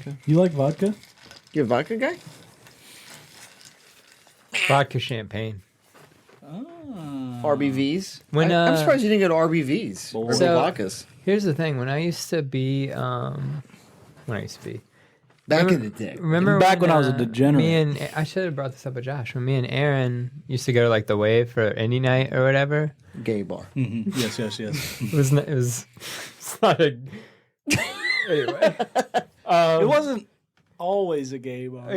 vodka. You like vodka? You a vodka guy? Vodka champagne. RBVs. When, I'm surprised you didn't go to RBVs or So- vodkas Here's the thing. When I used to be, back in the day. remember Back when I was a degenerate. Me and I should have brought this up with Josh. When me and Aaron used to go to like the Wave for indie night or whatever. Gay bar. Mm-hmm. Yes. It was it's not a anyway. It wasn't always a gay bar. Right.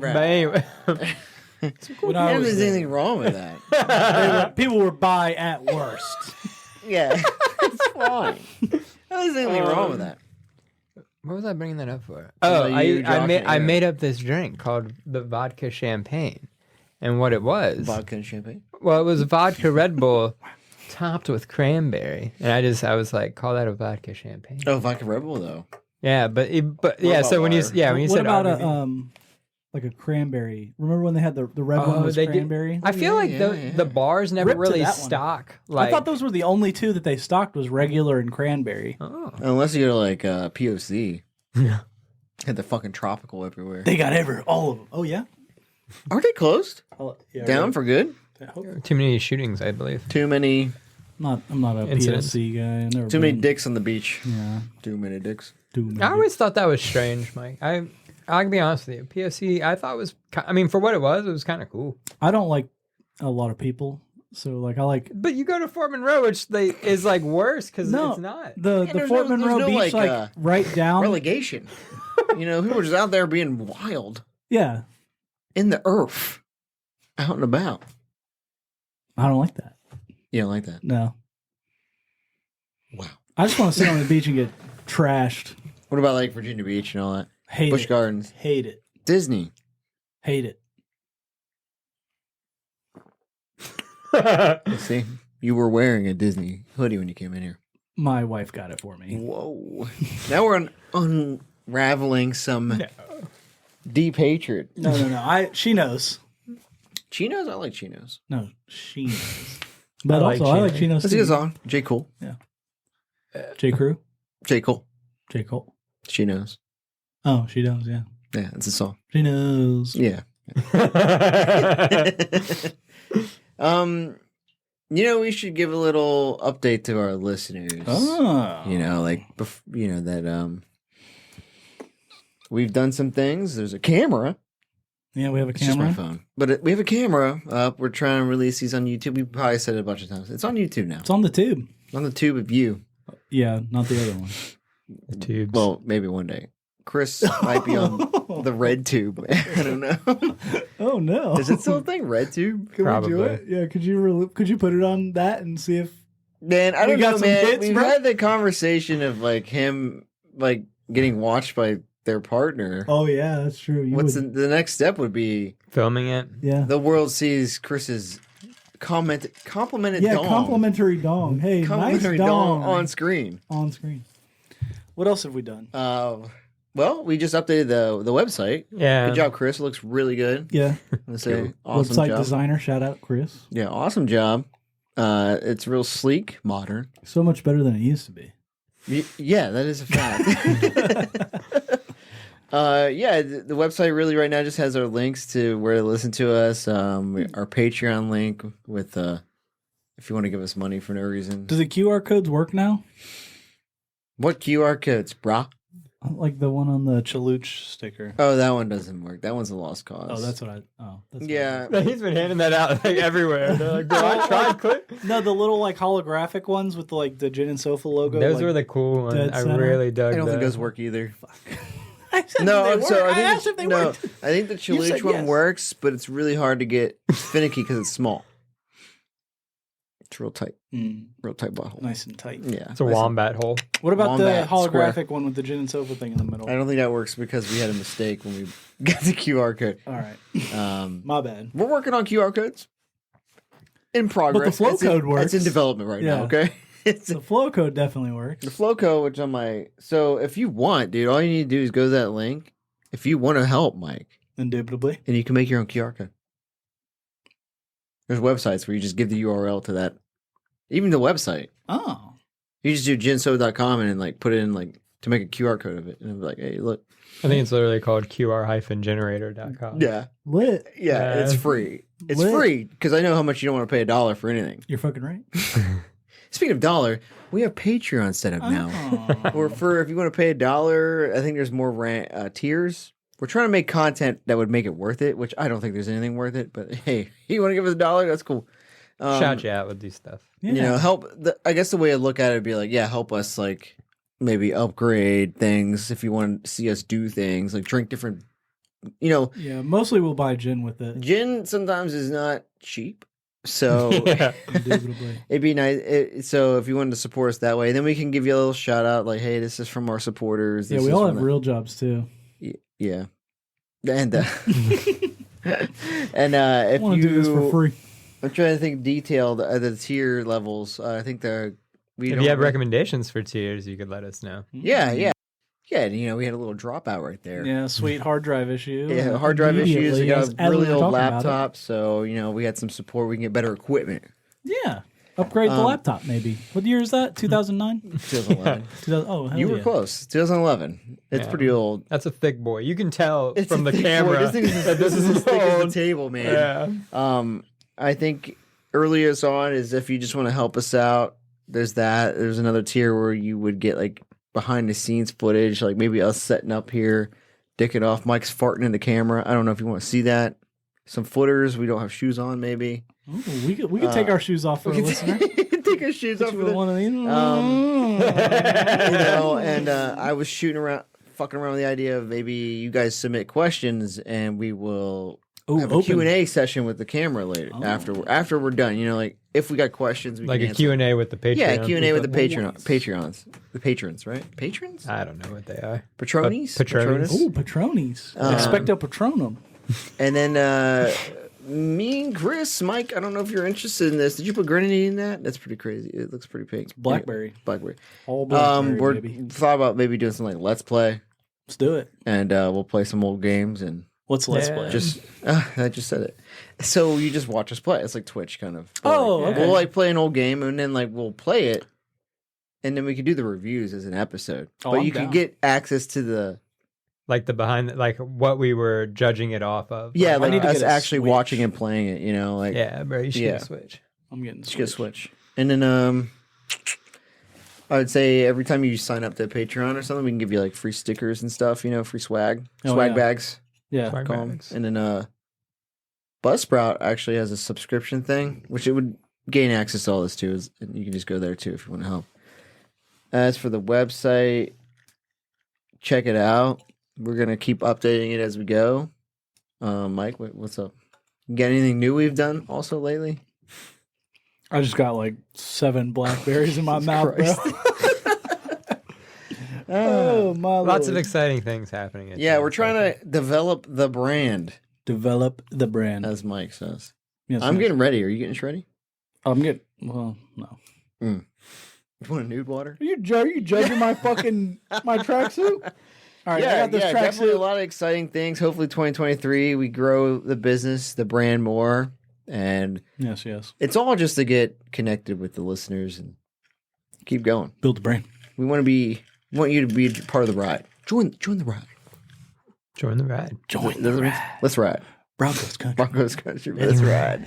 But anyway, When I I don't think was there's anything wrong with that. people were bi at worst. Yeah, it's fine. There's anything wrong with that. what was I bringing that up for? Oh, Oh, you, Josh, and I Aaron. made up this drink called the vodka champagne, and what it was. Vodka and champagne. Well, it was vodka Red Bull topped with cranberry, and I was like, call that a vodka champagne. Oh, vodka Red Bull though. Yeah, but yeah. about So when you water? when you What said about RBV, like a cranberry? Remember when they had the red one was they did- cranberry? I feel like the bars never Rip to really that one. stock. Like, I thought those were the only two that they stocked was regular and cranberry. Oh. Unless you go to like POC. Yeah. Had the fucking tropical everywhere. They got all of them. Oh yeah, Are they closed? yeah, Down right. for good? Too many shootings, I believe. Too many I'm not a Incidents. POC guy. I've never too many been. dicks on the beach. Yeah, Too many dicks. too many. I always thought that was strange, Mike. I can be honest with you. POC, I thought was. I mean, for what it was kind of cool. I don't like a lot of people, so like I like But you go to Foreman Row, which is like worse because No. it's not. the there's Fort no- Monroe there's no, Beach like, right down. Relegation. People were just out there being wild Yeah, in the earth, out and about. I don't like that. You don't like that? No, Wow. I just want to sit on the beach and get trashed. What about like Virginia Beach and all that? Hate Busch it. Gardens, Hate it. Disney. Hate it. See, you were wearing a Disney hoodie when you came in here. My wife got it for me. Whoa. Now we're unraveling some deep hatred. No. She knows. Chinos? I like chinos. No, she knows. But I like also, I like Chinos. chinos Let's get too. this on. J. Cole. J. Crew? J. Cole. J. Cole. She knows. Oh, she does, yeah. Yeah, it's a song. She knows. Yeah. We should give a little update to our listeners. Oh. That we've done some things. There's a camera. Yeah, we have a It's just my camera. phone. But we have a camera up. We're trying to release these on YouTube. We probably said it a bunch of times. It's on YouTube now. It's on the tube. On the tube of you. Yeah, not the other one. The tubes. Well, maybe one day. Chris might be on the red tube. I don't know. Oh no! Is it still a thing? Red tube? Can Probably. we do it? Yeah. Could you put it on that and see if? Man, I We don't got know, some man. hits, We've bro? had the conversation of like him like getting watched by their partner. Oh yeah, that's true. You What's would- the next step would be Filming it. Yeah. the world sees Chris's complimented Yeah, dong. complimentary dong. Hey, Complimentary nice dong on screen. on screen. What else have we done? Well, we just updated the website. Yeah. Good job, Chris. It looks really good. Yeah, Let's say awesome website job. designer. Shout out, Chris. Yeah, awesome job. It's real sleek, modern. So much better than it used to be. Yeah, that is a fact. The website really right now just has our links to where to listen to us. Our Patreon link with if you want to give us money for no reason. Do the QR codes work now? What QR codes, brah? Like the one on the Chaluch sticker. Oh, that one doesn't work. That one's a lost cause. Oh, that's what I. Oh, that's what Yeah. He's been handing that out like everywhere. They're like, bro, I tried click. No, the little like holographic ones with the Gin and Sofa logo. Those like, were the cool ones. dead I center. really dug I don't think those. those work either. I said No, they I'm sorry. work. I I asked think if they no. worked. I think the You Chaluch said one yes. works, but it's really hard to get. It's finicky because it's small. It's real tight butthole. Nice and tight. Yeah, It's a nice and- wombat hole. What about Wombat the holographic square. one with the Gin and Sofa thing in the middle? I don't think that works because we had a mistake when we got the QR code. All right, my bad. We're working on QR codes in progress. But the flow It's in- code works. It's in development right now. Yeah. Okay. It's The flow code definitely works. the flow code, which on my. So if you want, dude, all you need to do is go to that link. If you want to help, Mike, Indubitably. and you can make your own QR code. There's websites where you just give the URL to that. Even the website. Oh, You just do ginso.com and then like put it in like to make a QR code of it, and I'm like, hey, look. I think it's literally called QR-generator.com. Yeah, Lit. yeah, it's free. It's Lit. free because I know how much you don't want to pay $1 for anything. You're fucking right. Speaking of dollar, we have Patreon set up now. Oh. Or for if you want to pay $1, I think there's more tiers. We're trying to make content that would make it worth it, which I don't think there's anything worth it. But hey, you want to give us $1? That's cool. Shout you out with these stuff. Yeah. You know, help. I guess the way I look at it would be like, yeah, help us like maybe upgrade things if you want to see us do things like drink different. You know, Yeah, mostly we'll buy gin with it. gin sometimes is not cheap, so Yeah. Indubitably. it'd be nice. So if you wanted to support us that way, then we can give you a little shout out, like, hey, this is from our supporters. Yeah, This we is all from have real jobs too. Yeah, and and I if want to do this for you, free. I'm trying to think detailed the tier levels. I think we If don't you have really- recommendations for tiers, you could let us know. Yeah, yeah. Yeah, and, you know, we had a little dropout right there. Yeah, sweet hard drive issue. Yeah, hard drive issues. We Immediately, got as a we really were old talking about it. laptop, so, you know, we had some support. We can get better equipment. Yeah. Upgrade the laptop, maybe. What year is that? 2009? 2011. 2000, oh, hell You were yeah. close. 2011. It's Yeah. pretty old. That's a thick boy. You can tell It's from a the thick boy. camera This thing is that this is as thick as old. the table, man. Yeah. I think earliest on is if you just want to help us out, there's that. There's another tier where you would get like behind the scenes footage, like maybe us setting up here, dicking off, Mike's farting in the camera. I don't know if you want to see that. Some footers. We don't have shoes on, maybe. Ooh, we could take our shoes off for a listener. Take our shoes off. Put you For with the, one of these. you know, and I was fucking around with the idea of maybe you guys submit questions and we will have a open. Q&A session with the camera later after we're done. You know, like if we got questions, we Like can a answer. Q&A with the Patreon. Yeah, Q&A with the people. the patrons, right? Patrons? I don't know what they are. Patronies? Patronis. Ooh, Patronis. Expecto Patronum. And then me and Chris, Mike, I don't know if you're interested in this. Did you put grenadine in that? That's pretty crazy. It looks pretty pink. Blackberry. Blackberry. All blackberry, We're baby. thought about maybe doing something like Let's Play, Let's do it. and we'll play some old games and Let's Yeah. play. just I just said it. So you just watch us play. It's like Twitch kind of. Oh, Like, okay. We'll like play an old game and then like we'll play it, and then we can do the reviews as an episode. Oh, but I'm you can down. get access to the Like the behind, like what we were judging it off of. yeah, I like need to us get a actually Switch. watching and playing it. You know, like Yeah, bro, you should Yeah. get a Switch. I'm getting just get a Switch. And then I would say every time you sign up to Patreon or something, we can give you like free stickers and stuff. You know, free swag, Oh, swag yeah. bags. Yeah. Swag Call 'em. bags. And then Buzzsprout actually has a subscription thing, which it would gain access to all this too. And you can just go there too if you want to help. As for the website, check it out. We're gonna keep updating it as we go. Mike, what's up? Got anything new we've done also lately? I just got like 7 blackberries in my mouth, bro. Oh, my Lots of Lord. exciting things happening. At Yeah, Chance, we're trying I think. to develop the brand, Develop the brand. as Mike says. Yes, I'm yes. getting ready. Are you getting ready? I'm getting. Well, no. You want a nude water? Are you judging my fucking my tracksuit? All right, I got this definitely a tracksuit. lot of exciting things. Hopefully, 2023 we grow the business, the brand more, and Yes, yes. it's all just to get connected with the listeners and keep going. Build the brand. We want you to be part of the ride. Join the ride. Join the ride. Join the ride. Let's ride. Broncos country. Broncos country. Let's ride.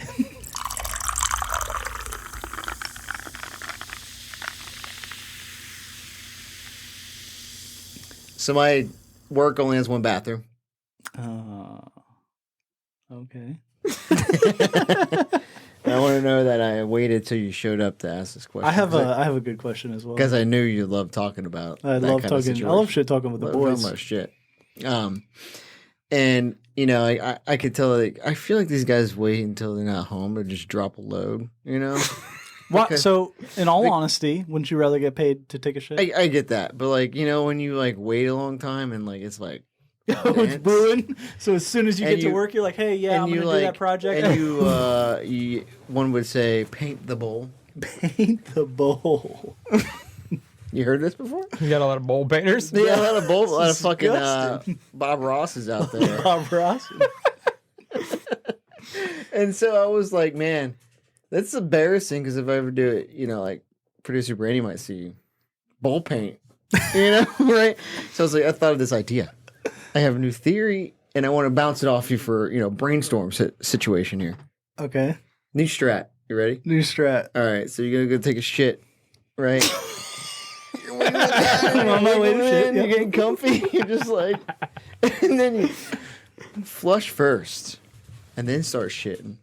So my work only has one bathroom. Okay. I want to know that I waited till you showed up to ask this question. I have a good question as well. because I knew you love talking about. I that love kind of talking. I situation. love shit talking with the Love boys. much shit. And you know, I could tell. Like, I feel like these guys wait until they're not home to just drop a load. You know, What? Okay. So, in all honesty, wouldn't you rather get paid to take a shit? I get that, but like, you know, when you like wait a long time and like it's like Oh, it's dance. brewing. So as soon as you And get to you- work, you're like, "Hey, yeah, I'm and gonna you do that like project." and you one would say paint the bowl. paint the bowl. You heard this before? You got a lot of bowl painters. Yeah, a lot of bowl, a lot of fucking disgusting. Bob Rosses out there. Bob Ross. And so I was like, man, that's embarrassing because if I ever do it, you know, like producer Brady might see you. Bowl paint. You know, right? So I was like, I thought of this idea. I have a new theory, and I want to bounce it off you for, brainstorm situation here. Okay. New strat. You ready? New strat. All right, so you're going to go take a shit, right? You're wiggling down, I'm on my way to shit. You're getting comfy. You're just like, and then you flush first, and then start shitting.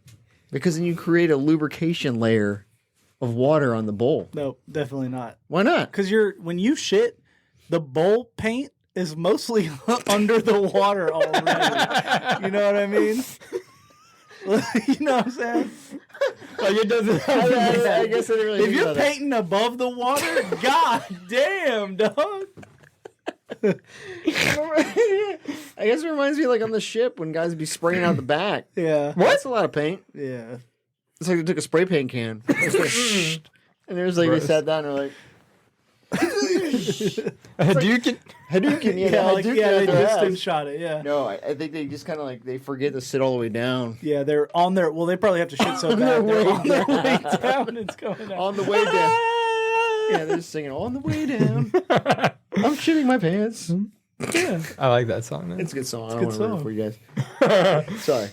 Because then you create a lubrication layer of water on the bowl. No, definitely not. Why not? Because when you shit, the bowl paint is mostly under the water already. You know what I mean? You know what I'm saying? Like it doesn't. I guess I didn't really. If you're painting above the water, god damn, dog. I guess it reminds me like on the ship when guys would be spraying out the back. Yeah. That's a lot of paint. Yeah. It's like they took a spray paint can. And there's like they sat down and they're like Hadouken. Hadouken, They distance shot it, yeah. No, I think they just kind of like they forget to sit all the way down. Yeah, they're on their they probably have to shit so bad they're on their way down. It's going out. On the way down. Yeah, they're just singing on the way down. I'm shitting my pants. Yeah. I like that song. Man. It's a good song. I It's a don't good want to ruin it for you guys. Sorry.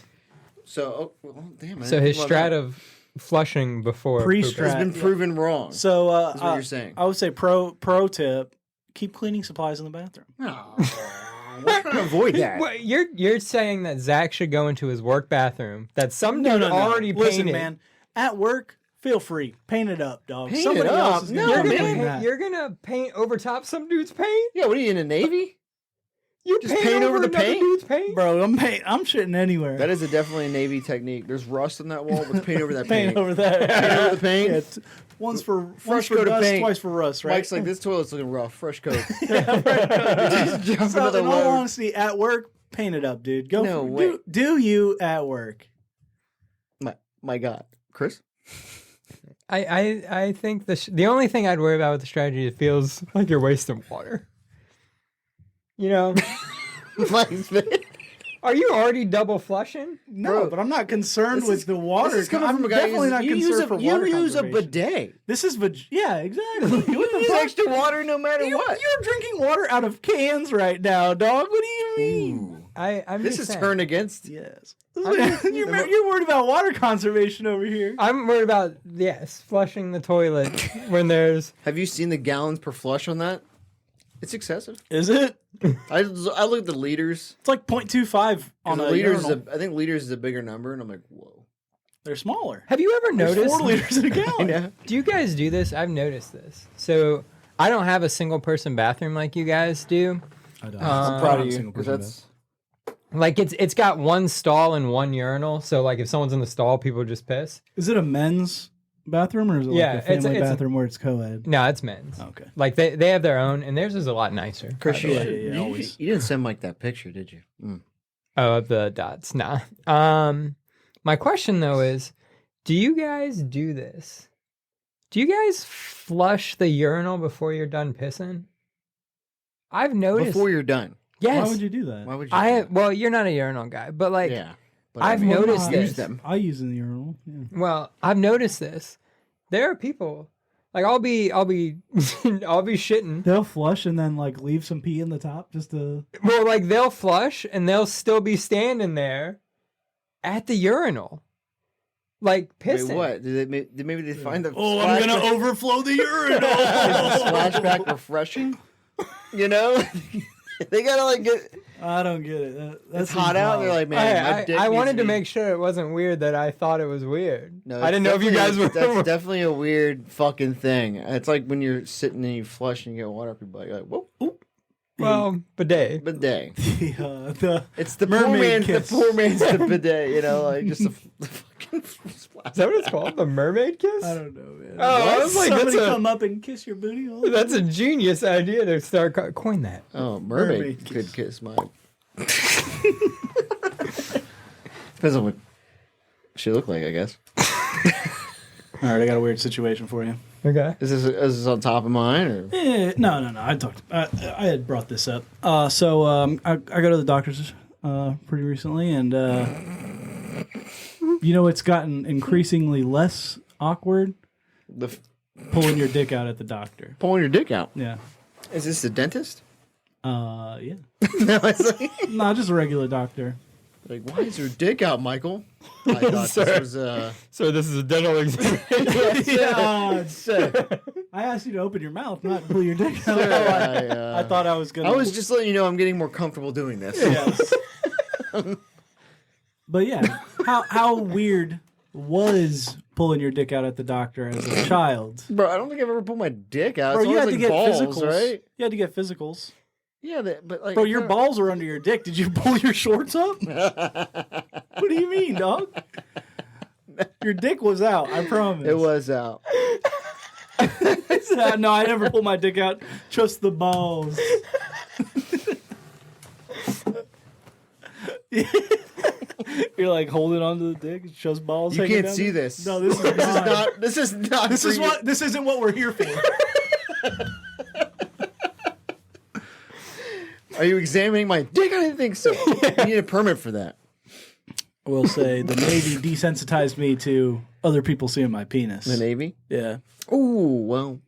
So, damn. So his strat of flushing before Pre-strat has been proven wrong. So that's what you're saying. I would say pro tip: keep cleaning supplies in the bathroom. We're trying to avoid that. What, you're saying that Zach should go into his work bathroom that some dude No. already painted. Listen, man. At work, feel free. Paint it up, dog. Paint Somebody it up? else is No, gonna man. clean that. You're gonna paint over top some dude's paint. Yeah, what are you in the Navy? You Just paint over the another paint? dude's paint. Bro, I'm shitting anywhere. That is definitely a Navy technique. There's rust on that wall, but paint over that paint paint. over that. Paint over the paint. Yeah, once for Fresh coat of dust, paint. twice for rust, right? Mike's like, this toilet's looking rough. Fresh coat. Just jump so, another in all load. honesty, at work, paint it up, dude. Go No for, way. do you at work? My God. Chris? I think the only thing I'd worry about with the strategy, it feels like you're wasting water. You know? Mike's Are you already double flushing? No, Bro, but I'm not concerned with the water. This is coming I'm from a guy definitely not concerned for water You use a conservation. bidet. This is yeah, exactly. What You the use fuck? extra water no matter what. You're drinking water out of cans right now, dog. What do you mean? Ooh. I'm This just is saying. turned against. Yes. You're worried about water conservation over here. I'm worried about flushing the toilet when there's. Have you seen the gallons per flush on that? It's excessive. Is it? I look at the liters. It's like 0.25 on a liters. urinal. I think liters is a bigger number, and I'm like, whoa. They're smaller. Have you ever There's noticed? 4 liters in a gallon. Yeah. Do you guys do this? I've noticed this. So I don't have a single person bathroom like you guys do. I don't. I'm Proud of you, because that's. Like it's got one stall and one urinal. So like if someone's in the stall, people just piss. Is it a men's bathroom or is it Yeah, like a family it's- bathroom where it's co-ed? No, it's men's. Okay. Like they have their own, and theirs is a lot nicer. Chris, Yeah, you always. didn't send Mike that picture, did you? Mm. Oh, of the dots. Nah. My question though is, do you guys do this? Do you guys flush the urinal before you're done pissing? I've noticed. Before you're done. Yes. Why would you do that? Why would you? do that? Well, you're not a urinal guy, but like, Yeah. But I've noticed use this. them. I use in the urinal. Yeah. Well, I've noticed this. There are people like I'll be shitting. They'll flush and then like leave some pee in the top just to. Well, like they'll flush and they'll still be standing there at the urinal, like pissing. Wait, what? Maybe they find the I'm gonna splashback- overflow the urinal. Is the splashback refreshing? You know, they gotta like get. I don't get it. It's hot out. And they're like, man, my dick I needs wanted to be-" make sure it wasn't weird that I thought it was weird. No, I didn't know if you guys were. That's definitely a weird fucking thing. It's like when you're sitting and you flush and you get water up your butt. You're like, whoa, oop, Well, bidet. bidet. the It's the mermaid poor man's. kiss. The poor man's the bidet. You know, like just the fucking splash. Is that what it's called? The mermaid kiss? I don't know, man. Oh, I was like, Somebody that's a- come up and kiss your booty hole. That's a genius idea to start coin that. Oh, mermaid Mermaid could kiss my. Depends on what she looked like, I guess. All right, I got a weird situation for you. Okay. Is this on top of mine or? No. I had brought this up. So I go to the doctor's pretty recently, and it's gotten increasingly less awkward The pulling your dick out at the doctor. pulling your dick out. Yeah. Is this a dentist? Yeah. No, it's like, No, just a regular doctor. why is your dick out, Michael? I thought this was So this is a dental exam. I asked you to open your mouth, not pull your dick out. I I thought I was gonna. I was just letting you know I'm getting more comfortable doing this. Yes. But yeah, how weird was pulling your dick out at the doctor as a child? Bro, I don't think I've ever pulled my dick out. Bro, It's you always had to like get balls, physicals, right? You had to get physicals. Yeah, but like, Bro, your balls are under your dick. Did you pull your shorts up? What do you mean, dog? Your dick was out, I promise. It was out. No, I never pulled my dick out. Just the balls. You're like holding onto the dick. It's just balls. You hanging can't down see there? this. No, this is not. This is not. This for is you. what. This isn't what we're here for. Are you examining my dick? I didn't think so. You need a permit for that. I will say the Navy desensitized me to other people seeing my penis. The Navy? Yeah, Ooh, well.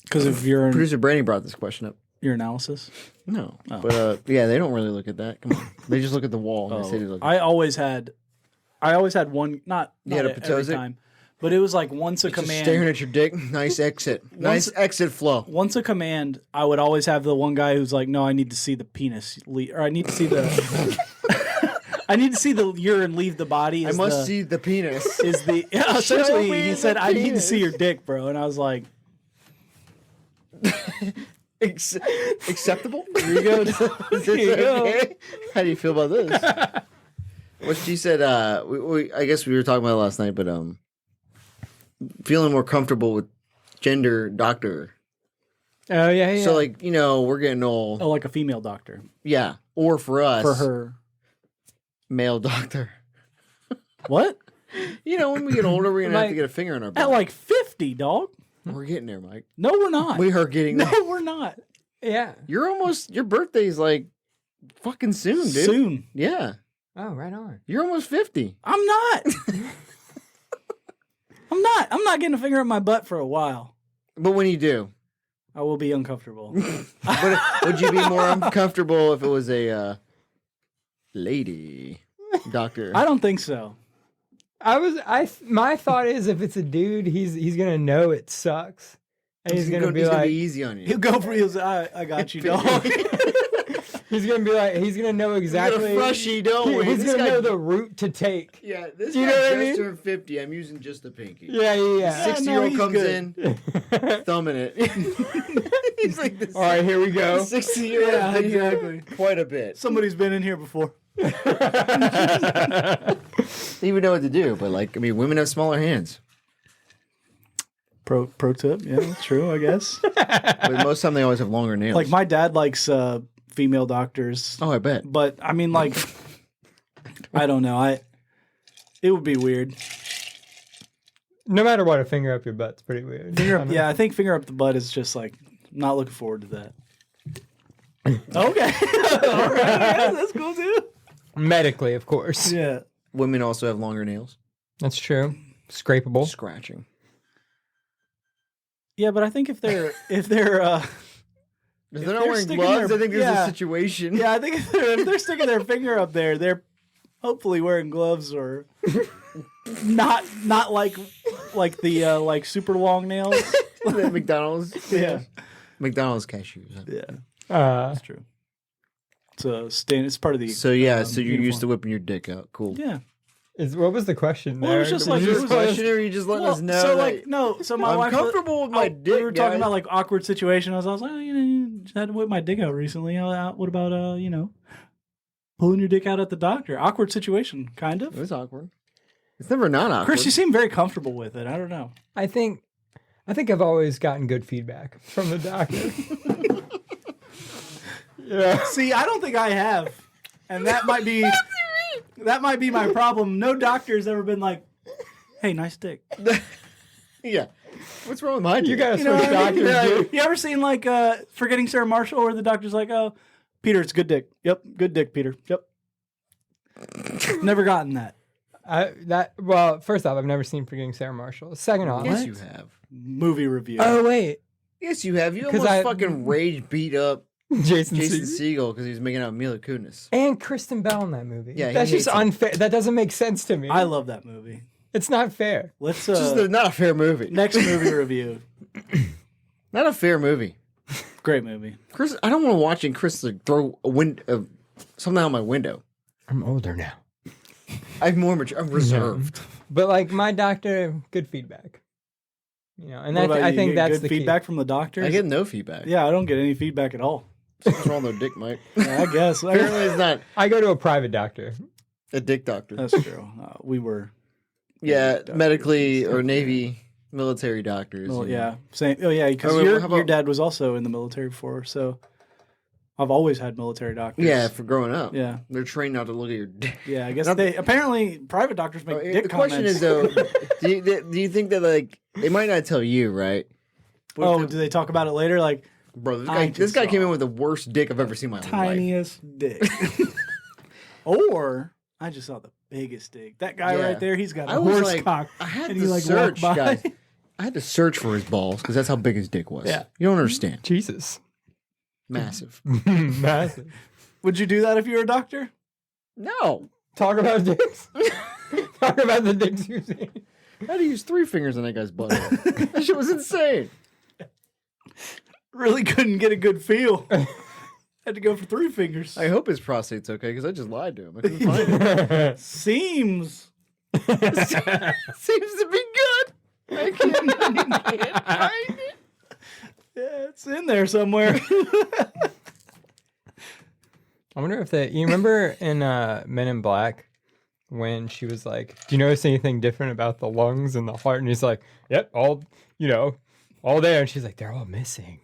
because of your Producer Brandy brought this question up. analysis. No. Oh. But yeah, they don't really look at that. Come on. They just look at the wall. And they say they look I always had one. Not You had a every Potosi? time, but it was like once a just command. staring at your dick. Nice exit. Nice exit flow. Once a command, I would always have the one guy who's like, "No, I need to see the penis, or I need to see the, I need to see the urine leave the body." I must see the penis. Is the essentially me he the said, "I need to penis." see your dick, bro," and I was like, Acceptable? "Here you go." Is this Here you go. okay? How do you feel about this? What she said, I guess we were talking about it last night, but feeling more comfortable with gender doctor. Oh yeah. So like, we're getting old. Oh, like a female doctor Yeah. Or for us, for her. male doctor. What? When we get older, we're gonna have to Like- get a finger in our At butt. like 50, dog? We're getting there, Mike. No, we're not. We are getting no, there. we're not. Yeah. Your birthday's like fucking soon, dude. Soon. Yeah. Oh, right on. You're almost 50. I'm not. I'm not getting a finger up my butt for a while. But when you do, I will be uncomfortable. would you be more uncomfortable if it was a lady doctor? I don't think so. My thought is if it's a dude, he's gonna know it sucks, and he's gonna be like, easy on you. He'll go for you. I got you, dog. he's gonna be like, he's gonna know exactly. Freshie, don't we? He's This gonna guy- know the route to take. Yeah, this You guy know what I just mean? turned 50. I'm using just the pinky. Yeah. 60-year-old he's comes good. in, thumbing it. He's like this. All right, here we go. 60-year-old. Yeah, exactly. Quite a bit. Somebody's been in here before. They even know what to do, but women have smaller hands. Pro tip. Yeah, that's true, I guess. But most of the time, they always have longer nails. Like my dad likes female doctors. Oh, I bet. But I mean, like, I don't know. It would be weird. No matter what, a finger up your butt's pretty weird. Yeah, I think finger up the butt is just like, I'm not looking forward to that. Okay. All right. That's cool too. Medically, of course. Yeah. Women also have longer nails. That's true. Scrapeable. Scratching. Yeah, but I think if they're If they're not wearing sticking gloves, their- I think there's yeah. a situation. yeah, I think if they're sticking their finger up there, they're hopefully wearing gloves or not like the like super long nails. The McDonald's. Yeah. McDonald's cashews. Yeah. That's true. It's a stand. It's part of the. So yeah, so you're used uniform. to whipping your dick out. Cool. Yeah. what was the question Well, there? it was just Was like- there it a was question, or are you just letting us know? So that like no. So my I'm wife. comfortable with my dick. We were talking guys. about like awkward situation. I was like, just had to whip my dick out recently. What about pulling your dick out at the doctor? Awkward situation, kind It of. was awkward. It's never not awkward. Chris, you seem very comfortable with it. I don't know. I think I've always gotten good feedback from the doctor. Yeah. See, I don't think I have, and that might be my problem. No doctor's ever been like, "Hey, nice dick." Yeah. What's wrong with my dick? You gotta You know switch what I mean? doctors, dude. You ever seen like Forgetting Sarah Marshall, where the doctor's like, "Oh, Peter, it's good dick. Yep, good dick, Peter. Yep." Never gotten that. Well, first off, I've never seen Forgetting Sarah Marshall. Second off, Yes, you have. Movie review. oh wait, Yes, you have. You 'Cause almost fucking rage beat up Jason Jason Segel. Segel because he was making out with Mila Kunis. And Kristen Bell in that movie. Yeah, he that's just hates it. unfair. That doesn't make sense to me. I love that movie. It's not fair. Let's It's just not a fair movie. next movie review. Not a fair movie. Great movie. Chris, I don't want to watch Chris like, throw something out my window. I'm older now. I'm more mature. I'm reserved. But like my doctor, good feedback. You know, and What about I you? think You get that's good the feedback key. from the doctors. I get no feedback. Yeah, I don't get any feedback at all. What's wrong with their dick, Mike? Yeah, I guess. Apparently, it's not I go to a private doctor. a dick doctor. That's true. We were. Yeah, doctors. medically or Navy military doctors. Well, you know. yeah. Same. Oh, yeah. Because Oh, wait, your how about- dad was also in the military before, so I've always had military doctors. Yeah, for growing up. Yeah. They're trained not to look at your dick. Yeah, I guess Not- they apparently private doctors make dick The question comments. is though, do you think that like they might not tell you, right? What Oh, if do they talk about it later? Like bro, this I guy, just this guy came saw in with the worst dick I've ever seen in my life. tiniest dick, or I just saw the biggest dick. That guy Yeah. right there, he's got I a was horse like, cock. I had and to he, like, search, walked by. guys. I had to search for his balls because that's how big his dick was. Yeah. You don't understand. Jesus. Massive. Massive. Would you do that if you were a doctor? No. Talk about dicks. Talk about the dicks you've seen. I had to use 3 fingers on that guy's butt. That shit was insane. Really couldn't get a good feel. Had to go for 3 fingers. I hope his prostate's okay because I just lied to him. I couldn't find it. Seems. Seems to be good. I can't find it. Yeah, it's in there somewhere. I wonder if you remember in Men in Black when she was like, "Do you notice anything different about the lungs and the heart?" And he's like, "Yep, all there." And she's like, "They're all missing."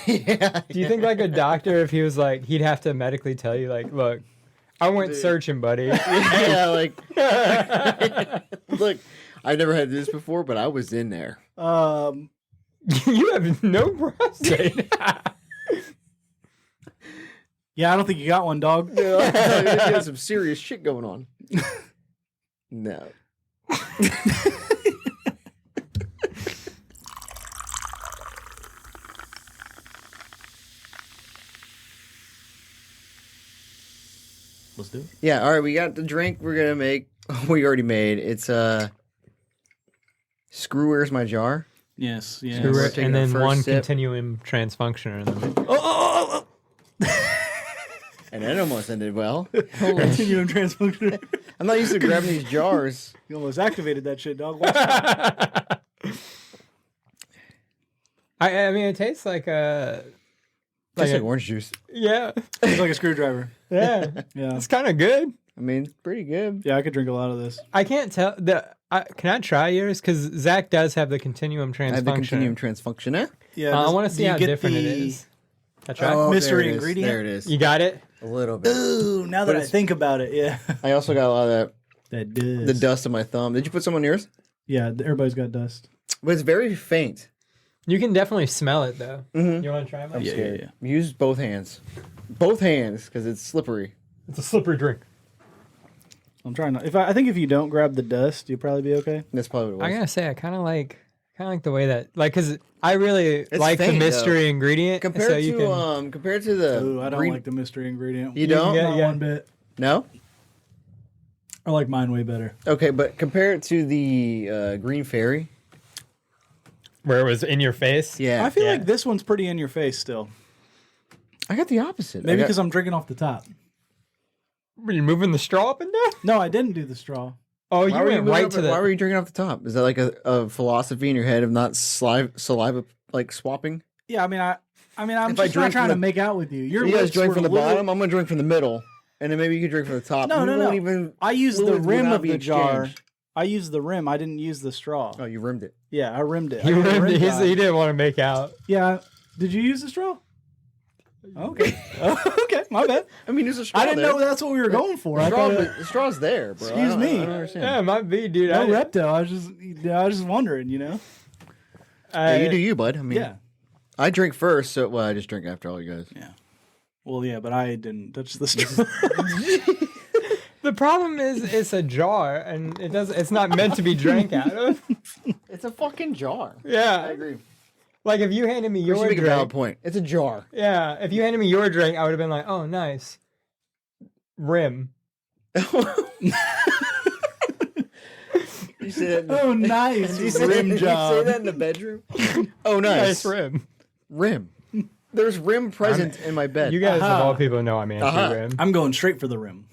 Yeah. Do you think like a doctor, if he was like, he'd have to medically tell you like, "Look, I went searching, buddy." Yeah, like, look, I never had this before, but I was in there. You have no prostate. Yeah, I don't think you got one, dog. You got some serious shit going on. No. Let's do it. Yeah, all right, we got the drink we're going to make. We already made. It's Screw Where's My Jar? Yes, yes. Screw We're taking And our then first one sip. continuum transfunctioner in the middle. Oh. And that almost ended well. Continuum Transfunctioner. I'm not used to grabbing these jars. You almost activated that shit, dog. Watch out. I mean, it tastes like a. Tastes like orange juice. Yeah. It's like a screwdriver. Yeah. Yeah. It's kind of good. I mean, it's pretty good. Yeah, I could drink a lot of this. I can't tell. Can I try yours? Because Zach does have the continuum transfunctioner. I have the Continuum Transfunctioner. Yeah. I want to do see you how get different it the- is. I try. Oh, Mystery there it is. ingredient? There it is. You got it? A little bit. Ooh, now that I think about it, yeah. I also got a lot of That does. the dust on my thumb. Did you put some on yours? Yeah, everybody's got dust. But it's very faint. You can definitely smell it though. Mhm. You want to try mine? Yeah, Scared. Use both hands. Both hands, because it's slippery. It's a slippery drink. I'm trying not. I think if you don't grab the dust, you'll probably be okay. That's probably what I it was. gotta say, I kind of like the way that, like, because I really like the faint, mystery though. ingredient. Compared so you to can, compared to the Ooh, I don't green- like the mystery ingredient. You don't? Yeah, Not yeah. one bit. No? I like mine way better. Okay, but compare it to the Green Fairy. where it was in your face. Yeah. I feel Yeah. like this one's pretty in your face still. I got the opposite. Maybe because I'm drinking off the top. Were you moving the straw up and down? No, I didn't do the straw. Oh, you why were you went moving right up- to the. Why were you drinking off the top? Is that like a philosophy in your head of not saliva like swapping? Yeah, I'm If I just not drink trying from to the- make out with you. Your You guys lips drink were from the a little- bottom. I'm gonna drink from the middle, and then maybe you can drink from the top. No, We no, won't no. Even I used the fluids rim will not of be the jar. exchanged. I used the rim. I didn't use the straw. Oh, you rimmed it. Yeah, I rimmed it. He, I'm a rim he guy. didn't want to make out. Yeah. Did you use the straw? Okay. Okay, my bad. I mean, there's a straw I didn't there. know that's what we were going for. The, I straw, thought the straw's there, bro. Excuse me. I don't understand. Yeah, it might be, dude. no I, repto. I was just wondering, you know. Yeah, you do you, bud. I mean, Yeah. I drink first, so I just drink after all you guys. Yeah. Well, yeah, but I didn't touch the straw. The problem is it's a jar and it's not meant to be drank out of. It's a fucking jar. I Yeah. agree. Like if you handed me You your make a valid drink, point. It's a jar. yeah. If you handed me your drink, I would have been like, "Oh, nice, rim." You say that. Oh, nice. You say, Rim you job. say that in the bedroom. Oh, nice. Nice rim. Rim. There's rim present in my bed. You guys of Aha. all people know I'm anti-rim. I'm going straight for the rim.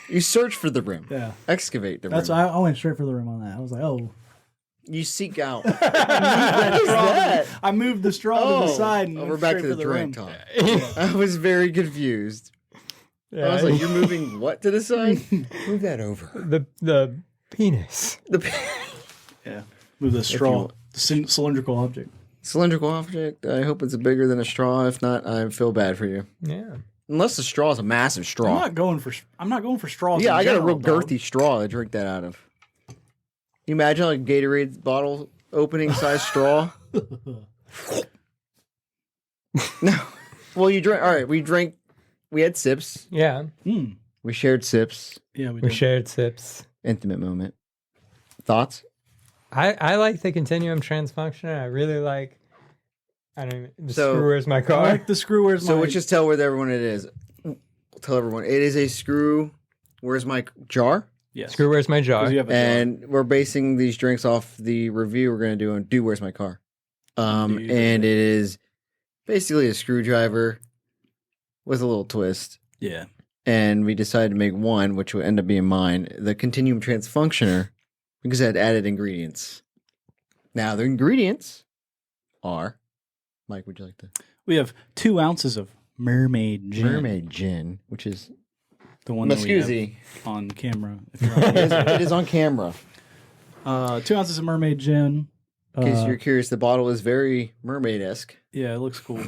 You search for the rim. Yeah. Excavate the That's rim. I went straight for the rim on that. I was like, oh. You seek out. What is that? I moved the straw to the side and we're went back straight to for the the drink rim. talk. I was very confused. Yeah, I was like, "You're moving what to the side? Move that over." the penis. The Yeah. Move the straw. The cylindrical object. cylindrical object. I hope it's bigger than a straw. If not, I feel bad for you. Yeah. Unless the straw is a massive straw. I'm not going for straws. Yeah, in I got a real general, dog. girthy straw to drink that out of. You imagine like Gatorade bottle opening size straw? No. Well, you drink. All right, we drank. We had sips. Yeah. We shared sips. Yeah, We did. shared sips. Intimate moment. Thoughts? I like the Continuum Transfunctioner. I really like. I don't even. The So- screw where's my I car? like the screw. Where's So my? let's just tell everyone it is. Tell everyone it is a screw. Where's my jar? yes. Screw where's my jar? 'Cause you have a jar. And we're basing these drinks off the review we're going to do on Do Where's My Car. And it is basically a screwdriver with a little twist. Yeah. And we decided to make one, which would end up being mine, the Continuum Transfunctioner, because it had added ingredients. Now, the ingredients are, Mike, would you like to? We have 2 ounces of mermaid gin. Mermaid gin, which is The one that we have Muscusi. on camera. If you're on- It is on camera. 2 ounces of mermaid gin. In case you're curious, the bottle is very mermaid-esque. Yeah, it looks cool.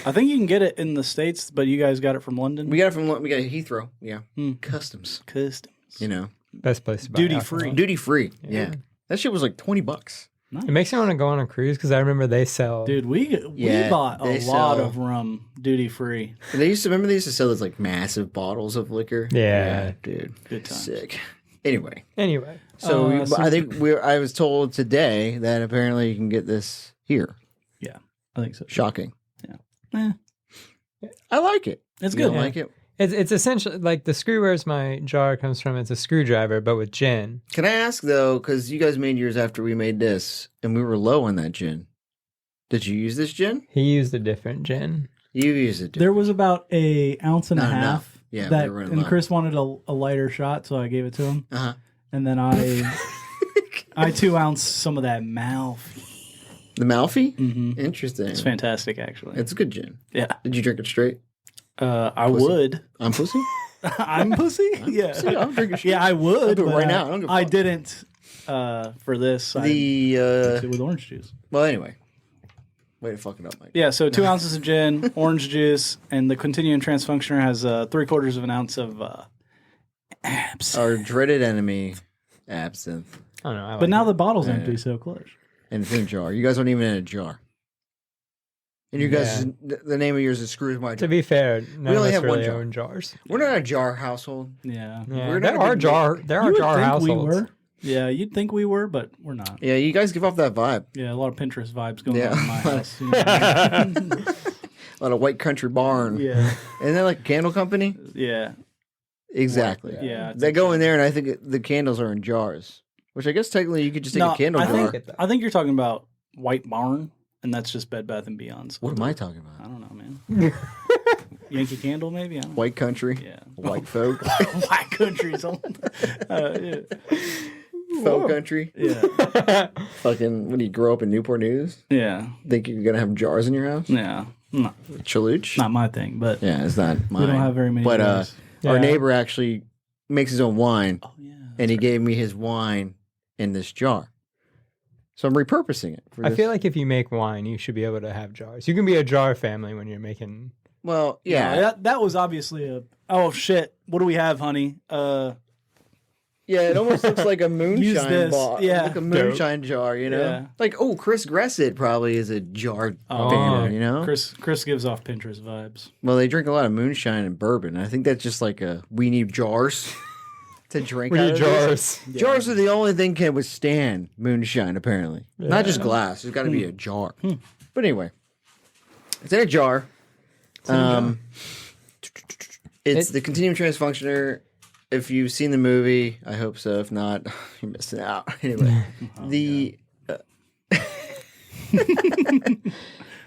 I think you can get it in the States, but you guys got it from London. We got it Heathrow. Yeah. Hmm. Customs. Customs. You know. Best place to buy Duty alcohol. free. Duty free. Yeah. That shit was like $20. It makes me want to go on a cruise because I remember they sell. Dude, we Yeah, bought a they lot sell- of rum duty free. And they used to sell those like massive bottles of liquor. Yeah. Dude. Good times. Sick. Anyway. Anyway, So so- I think I was told today that apparently you can get this here. Yeah, I think so. Shocking. Eh, I like it. it's You good. don't like it? it's essentially like the screw where's my jar comes from. It's a screwdriver, but with gin. Can I ask though, because you guys made yours after we made this, and we were low on that gin. Did you use this gin? He used a different gin. You used it. There was about a ounce and a Not half. enough. Yeah, that, we were running and low. Chris wanted a lighter shot, so I gave it to him. Uh huh. And then I 2 ounce some of that mouth. The Malfi? Mm-hmm. Interesting. It's fantastic, actually. It's a good gin. Yeah. Did you drink it straight? I Pussy. would. I'm pussy. I'm pussy. Yeah. See, I'll drink it straight. Yeah, I would. I'll do it but right now. I don't give a I fuck. didn't for this. I mixed The it with orange juice. well, anyway. Way to fuck it up, Mike. Yeah, so 2 ounces of gin, orange juice, and the Continuum Transfunctioner has 3/4 of an ounce of absinthe. Our dreaded enemy, absinthe, I don't know. I like But now it. the bottle's empty, so clutch. and it's in a jar. You guys aren't even in a jar. And you guys, the name of yours is Screws My To Jar. be fair, none only of us have one really jar. own jars. We're not a jar household. Yeah. Yeah, We're there not a are big- jar. There You are would jar think we households. were. Yeah, you'd think we were, but we're not. Yeah, you guys give off that vibe. Yeah, a lot of Pinterest vibes going Yeah. on in my house. You know what I mean? A lot of white country barn. Yeah. Isn't that like a candle company? Yeah. Exactly. Yeah. They go in there, and I think the candles are in jars. Which I guess technically you could just take a candle I jar. I think you're talking about White Barn, and that's just Bed Bath & Beyond. So What am I talking I about? don't know, man. Yankee Candle, maybe? I don't know. White country, Yeah. white folk, White country's on. Yeah. folk country. Yeah. Fucking, when you grow up in Newport News, Yeah. think you're gonna have jars in your house? Yeah. No, Chaluch? not my thing, but Yeah, it's not mine. we don't have very many. But jars. our Yeah. neighbor actually makes his own wine, Oh, yeah. and he gave me his wine in this jar. So I'm repurposing it. For I this. feel like if you make wine, you should be able to have jars. You can be a jar family when you're making. Well, Yeah, yeah. that was obviously a. Oh, shit. What do we have, honey? Yeah, it almost looks like a moonshine this, bar. yeah. Like a moonshine jar, you know? Yeah. Like, oh, Chris Gresset probably is a jar Oh, fan, you know? Chris gives off Pinterest vibes. Well, they drink a lot of moonshine and bourbon. I think that's just like we need jars to drink We out need of this. jars. Jars are the only thing can withstand moonshine, apparently. Not just glass. There's got to be a jar. But anyway, it's in a jar. It's the Continuum Transfunctioner. If you've seen the movie, I hope so. If not, you're missing out. Anyway,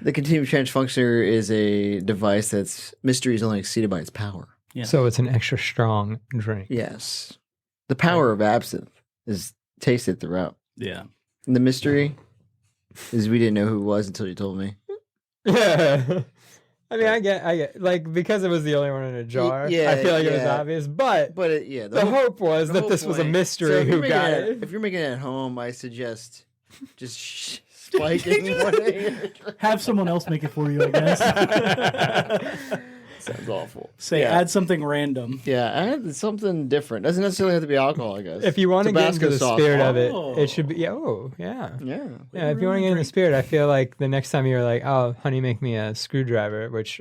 the Continuum Transfunctioner is a device that's mystery is only exceeded by its power. Yeah. So it's an extra strong drink. Yes. The power of absinthe is tasted throughout. Yeah. And the mystery is we didn't know who it was until you told me. Yeah. I mean, I get, like, because it was the only one in a jar, Yeah, I feel like it was yeah. obvious, but The the hope was the that whole this was a point- mystery so if who you're making got it. it. If you're making it at home, I suggest just spiking one. Have someone else make it for you, I guess. Sounds awful. Say, add something random. Yeah, add something different. Doesn't necessarily have to be alcohol, I guess. If you want to get into Tabasco the sauce. spirit of it, Oh. it should be, yeah. Yeah. Yeah, if you want to get in the spirit, I feel like the next time you're like, oh, honey, make me a screwdriver, which,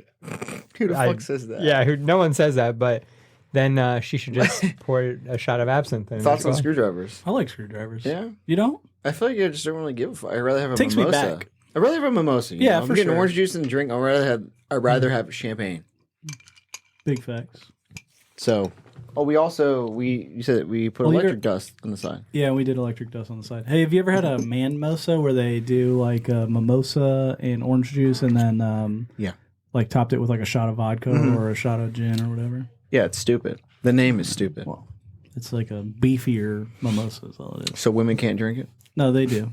Who the fuck says that? yeah, no one says that, but then she should just pour a shot of absinthe in. Thoughts as on well. screwdrivers? I like screwdivers. Yeah. You don't? I feel like I just don't really give a fuck. I'd rather have a Takes me mimosa. back. I'd rather have a mimosa. You Yeah, know? for I'm getting sure. orange juice and drink. I'd rather have champagne. Big facts. So, you said that we put Well, electric dust on the side. Yeah, we did electric dust on the side. Hey, have you ever had a man-mosa where they do like a mimosa and orange juice and then Yeah. like topped it with like a shot of vodka or a shot of gin or whatever? Yeah, it's stupid. The name is stupid. Well, it's like a beefier mimosa is all it is. So women can't drink it? No, they do.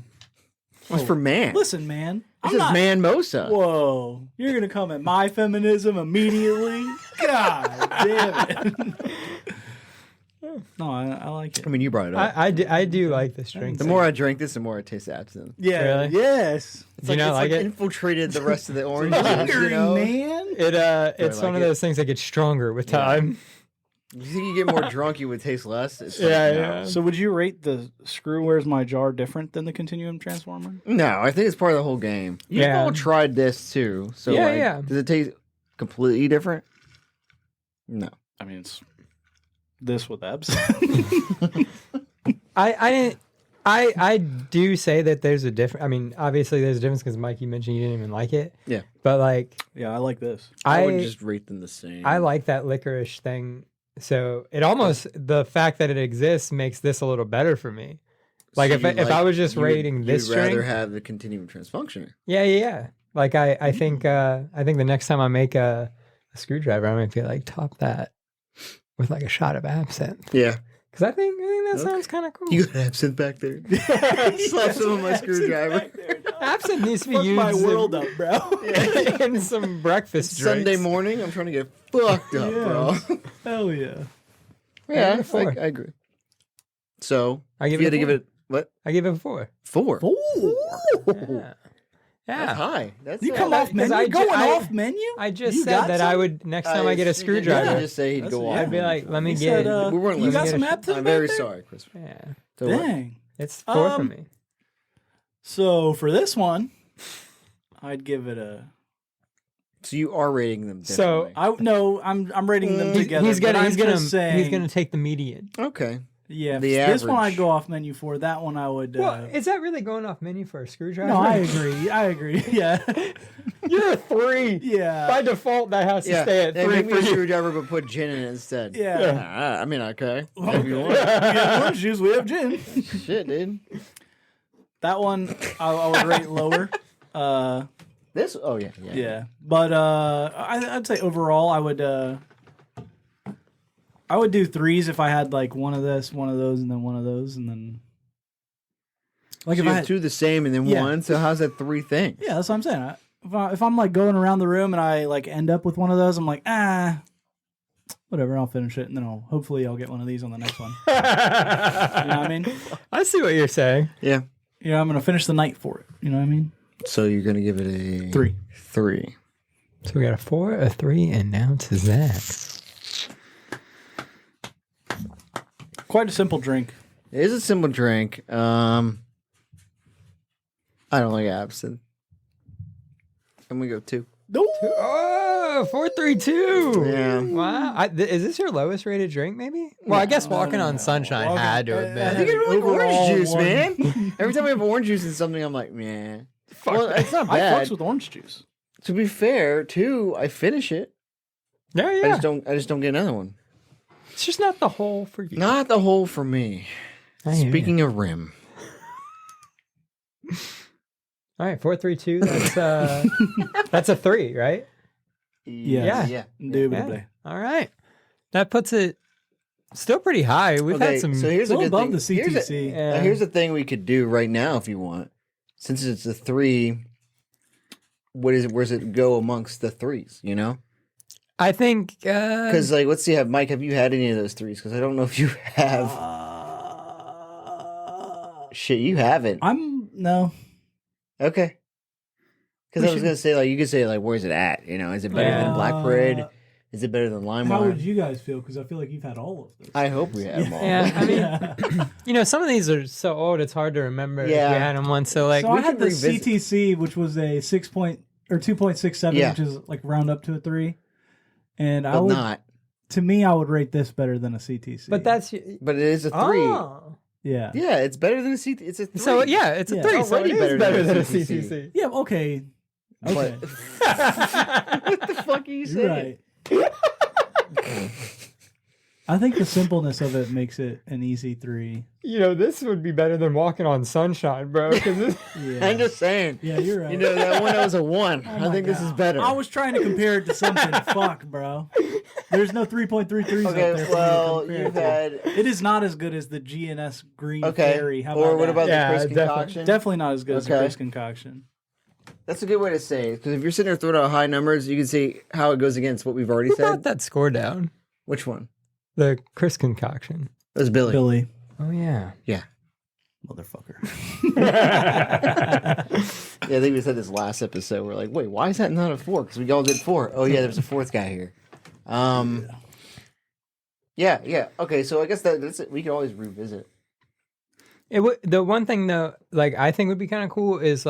What's for man? Listen, man. This I'm is not... man mosa. Whoa. You're going to come at my feminism immediately? God damn it. No, I like it. I mean, you brought it up. I do like this drink. The more I drink this, the more I taste absinthe. Yeah. Really? Yes. It's Do you not like it? infiltrated the rest of the orange juice, you Hungry, know? man. It's like one of it. those things that gets stronger with time. You think you get more drunk, you would taste less? It's Yeah, no. yeah. So would you rate the Screw Where's My Jar different than the Continuum Transformer? No, I think it's part of the whole game. You've Yeah. all tried this too. So Yeah, like, yeah. Does it taste completely different? No. I mean, it's this with absinthe. I do say that there's a difference. I mean, obviously there's a difference because Mike, you mentioned you didn't even like it. Yeah. But like, Yeah, I like this. I would just rate them the same. I like that licorice thing. So it almost, the fact that it exists makes this a little better for me. Like if I was just rating this you'd rather drink, have the Continuum Transfunctioner. yeah. Like I think the next time I make a screwdriver, I might be like top that with like a shot of absinthe. Yeah. Because I think that sounds kind of cool. You got absinthe back there? Slap some of my screwdriver. Absinthe needs to be Fuck used my world up, bro. in some breakfast drinks. Sunday morning, I'm trying to get fucked up, bro. Hell yeah. Yeah, give it a 4. I agree. So, I give if you it had to a give 4. it, what? I give it a 4. 4? Yeah. That's high. That's You come that- off menu? because Going I- off menu? I just You said got that some? I would, next time I get a You screwdriver, just say he'd That's- go yeah. off. I'd be like, let me You get said, we weren't you got listening. some absinthe I'm back very there? sorry, Christopher. Yeah. So what? Dang. It's 4 for Um, me. So for this one, I'd give it a... So you are rating them So, differently. I'm rating them together. He's but I'm gonna just saying, take the median. Okay. yeah. the This one average. I'd go off menu for. That one I would. Well, is that really going off menu for a screwdriver? no, I agree. I agree. Yeah. You're a 3. Yeah. By default, that has to Yeah. stay at Hey, 3 make me for a you. screwdriver, but put gin in it instead. Yeah. I mean, okay. Well, If you want. we got orange juice. We have gin. Shit, dude. That one I would rate lower. This? Oh, yeah. Yeah, but I'd say overall I would do 3s if I had like one of this, one of those, and then one of those, and then like So if you I have had, 2 the same and then Yeah. 1. So how's that 3 things? yeah, that's what I'm saying. If I'm like going around the room and I like end up with one of those, I'm like whatever, I'll finish it, and then hopefully I'll get one of these on the next one. You know what I mean? I see what you're saying. Yeah. You know, I'm gonna finish the night for it. You know what I mean? So you're going to give it a 3. 3. So we got a 4, a 3, and now to Zach. Quite a simple drink. It is a simple drink. I don't like absinthe. I'm going to go 2. Oh, 4, 3, 2. Yeah. Wow. Is this your lowest rated drink, maybe? Well, I guess Walking on Sunshine had to have I been. think I really like Overall orange juice, one. man. Every time I have orange juice in something, I'm like, man. Well, it's not I bad. fucks with orange juice. To be fair, too, I finish it. Yeah, I yeah. just don't get another one. It's just not the whole for you. Not the whole for me. I hear Speaking of rim. All right, 4, 3, 2. That's a 3, right? Yes. Yeah. Indubitably. All right, that puts it still pretty high. We've had some. So here's Still a good above thing. the CTC. Here's a thing we could do right now if you want. Since it's a 3, what is it? Where's it go amongst the 3s? You know? I think Because let's see, Mike, have you had any of those 3s? Because I don't know if you have. Shit, you haven't. No. Okay. Because I was gonna say, you could say, where's it at? You know, is it better than Black Parade? Is it better than Lime How Wire? would you guys feel? Because I feel like you've had all of this. I hope we have them all. Yeah, I mean, some of these are so old, it's hard to remember if we had them once. So, so I we had can the revisit. CTC, which was a 2.67, Yeah. which is round up to a 3. And To me, I would rate this better than a CTC. but but it is a 3. Oh. yeah. Yeah, it's better than a CT. It's a 3. So yeah, it's a Yeah. 3. It's So it already is better than a CTC. CTC. Yeah, okay. Okay. But, what the fuck are you saying? You're right. I think the simpleness of it makes it an easy 3. This would be better than walking on sunshine, bro. Yeah. I'm just saying. Yeah, you're right. That one that was a 1. I my think this is God. better. I was trying to compare it to something. Fuck, bro. There's no 3.33s up there. Okay, for me to well, compare you've to. had. It is not as good as the GNS Green Okay. Fairy. How Or about what that? about Yeah, the Chris definitely. concoction? Definitely not as good as the Okay. Chris concoction. That's a good way to say it. Because if you're sitting there throwing out high numbers, you can see how it goes against what we've already Who brought said. that score down? Which one? The Chris concoction. That was Billy. Billy. Oh yeah. Yeah. Motherfucker. Yeah, I think we said this last episode. We're like, wait, why is that not a 4? Because we all did 4. Oh, yeah, there's a 4th guy here. Yeah. Okay, so I guess that's it. We can always revisit. The one thing though, I think would be kind of cool is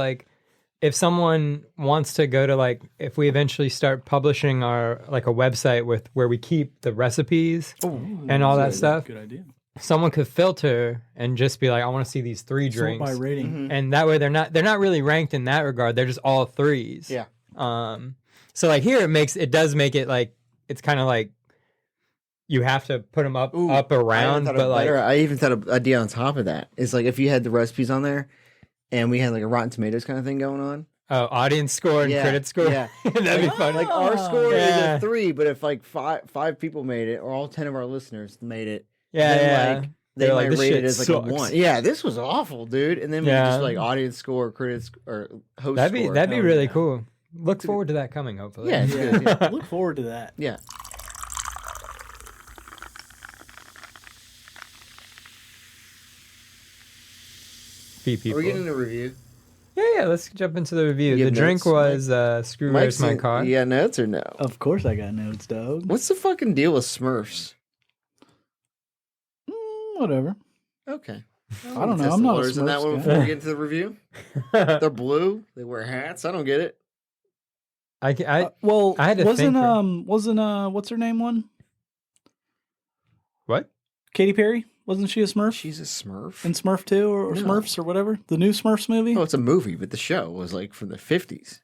if someone wants to go to if we eventually start publishing our a website with where we keep the recipes and all that stuff, Good idea. someone could filter and just be like, I want to see these 3 Sort drinks, by rating. and that way they're not really ranked in that regard. They're just all 3s. Yeah. So here it does make it it's kind of you have to put them up around, but I even thought of an idea on top of that. It's if you had the recipes on there, and we had a Rotten Tomatoes kind of thing going on. oh, audience score and credit score. Yeah. That'd be fun. Our score is Yeah. a 3, but if five people made it, or all 10 of our listeners made it, Yeah, then yeah. they They're might "This rate shit it as a sucks." 1. Yeah, this was awful, dude. And then we Yeah. just audience score, critics, or host That'd be score. really cool. Look forward to that coming, hopefully. Yeah, it's good. Yeah. Look forward to that. Yeah. Few Are people. we getting a review? Yeah. Let's jump into the review. You The have drink notes, was Screw Where's My Car. You got notes or no? Of course I got notes, dog. What's the fucking deal with Smurfs? Whatever. Okay. I don't know. I'm not a in that Smurfs one guy. before we get into the review. They're blue. They wear hats. I don't get it. Well, I had to wasn't think what's her name one? What? Katy Perry? Wasn't she a Smurf? She's a Smurf. in Smurf 2 or No. Smurfs or whatever? The new Smurfs movie? Oh, it's a movie, but the show was from the 50s.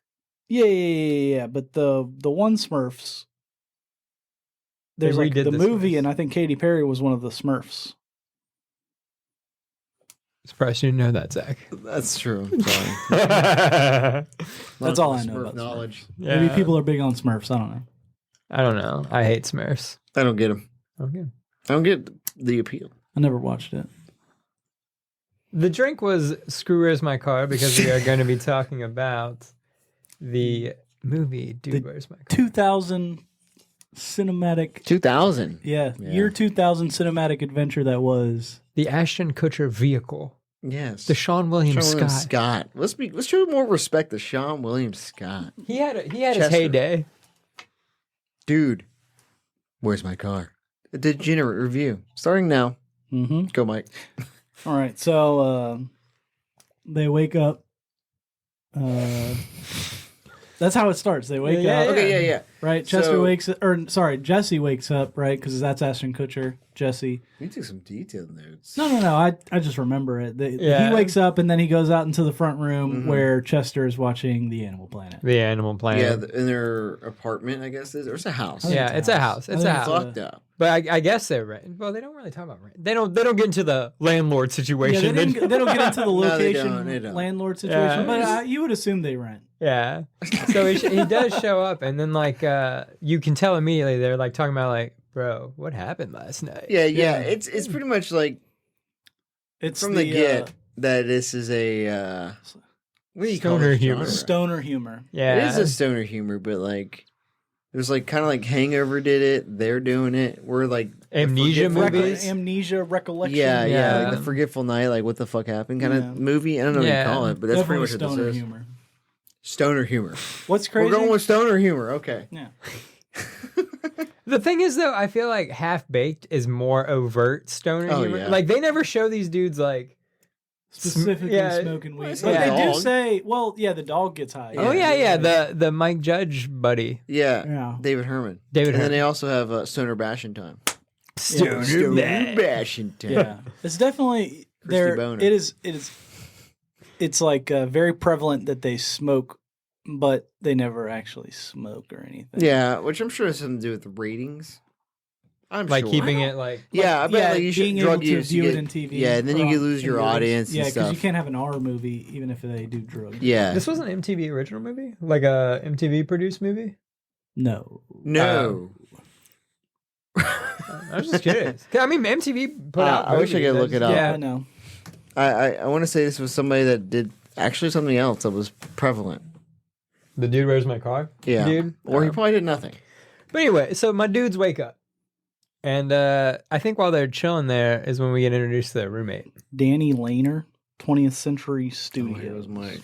Yeah. But the one Smurfs, there's They redid the the movie, Smurfs. and I think Katy Perry was one of the Smurfs. Surprised you didn't know that, Zach. That's true. Sorry. That's all I know Smurf about knowledge. Yeah. Maybe people are big on Smurfs. I don't know. I don't know. I hate Smurfs. I don't get them. Okay. I don't get the appeal. I never watched it. The drink was Screw Where's My Car because we are going to be talking about the movie Dude, The Where's My Car? 2000 cinematic, 2000. yeah, Yeah. year 2000 cinematic adventure that was. The Ashton Kutcher vehicle. Yes. The Sean William Sean William Scott. Scott. Let's show more respect to Sean William Scott. He had his Chester. heyday. Dude, where's my car? A DeGINerate review. Starting now. Mm-hmm. Go, Mike. All right, so they wake up. That's how it starts. They wake Yeah, up, Okay, yeah. right? Chester So- wakes, or sorry, Jesse wakes up, right? Because that's Ashton Kutcher. Jesse. You took some detailed notes. No. I just remember it. Yeah. He wakes up and then he goes out into the front room where Chester is watching the Animal Planet. The Animal Planet. Yeah, in their apartment, I guess, or it's a house. Yeah, it's a house. It's a house. Fucked up. But I guess they're rent. Well, they don't really talk about rent. They don't get into the landlord Yeah, situation. they don't get into the No, they location don't. landlord situation, Yeah. but you would assume they rent. Yeah. So he does show up, and then like you can tell immediately they're like talking about like, bro, what happened last night? Yeah. It's pretty much like It's from the get that this is a what do you call Stoner it? humor. stoner humor. Yeah. It is a stoner humor, but like it was like kind of like Hangover did it. They're doing it. We're like Amnesia forgetful movies. Amnesia, recollection. Yeah, Yeah. like the Forgetful Night, like what the fuck happened kind Yeah. of movie. I don't know what Yeah. you call it, but that's Definitely pretty much what stoner this is. humor. Stoner humor. What's crazy? We're going with stoner humor. Okay. yeah. The thing is, though, I feel like Half Baked is more overt stoner Oh, humor. yeah. Like they never show these dudes like Specifically yeah. smoking weed. it's But like they a do dog. say, well, yeah, the dog gets high. Oh yeah. The Mike Judge buddy, Yeah. Yeah. David Herman. David And then Herman. they also have Stoner Bashing Time. Stoner Stoner Bad. Bashing Time. Yeah. It's definitely Christy there. Boner. It's like very prevalent that they smoke, but they never actually smoke or anything. Yeah, which I'm sure has something to do with the ratings. I'm like sure. keeping it like Yeah, I bet like you should being drug able to use. view you it get- in TV. Yeah, and then you or could on- lose your in audience Yeah, and because stuff. you can't have an R movie even if they do drugs. Yeah. this was an MTV original movie, like a MTV produced movie. No. No. I was just curious. I mean, MTV put out. I wish I movies. could look it up. Yeah, I Yeah, know. I want to say this was somebody that did actually something else that was prevalent. the dude, where's my car? Yeah. Dude. Or he probably did nothing. But anyway, so my dudes wake up. And I think while they're chilling there is when we get introduced to their roommate. Danny Lehner, 20th Century Oh, Studios. here was Mike.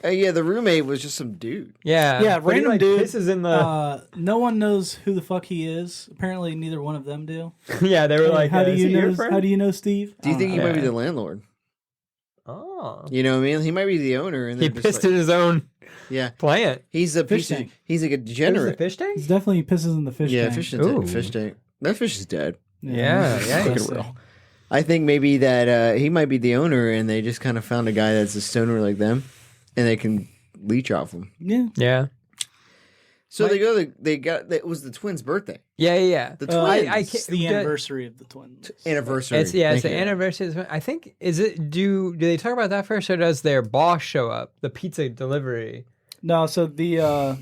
Yeah, the roommate was just some dude. Yeah. Yeah, but he, random like, dude. pisses in the... No one knows who the fuck he is. Apparently, neither one of them do. yeah, they were like, how do is you he your know? friend? How do you know Steve? Do you think he Yeah. might be the landlord? Oh. You know what I mean? He might be the owner. And He they're just pissed in his own yeah. plant. He's a Fish piece of, tank. he's like a There's the degenerate. fish tank? He's definitely pisses in the fish Yeah, tank. fish Ooh. tank. Fish tank. That fish is dead. Yeah, he's yeah, disgusting. real. I think maybe that he might be the owner, and they just kind of found a guy that's a stoner like them, and they can leech off him. Yeah. Yeah. So Mike- it was the twins' birthday. Yeah. The Uh, twins. I It's can't- the the- anniversary of the twins. Anniversary. It's Thank the you. anniversary. I think do they talk about that first, or does their boss show up? The pizza delivery. No, so the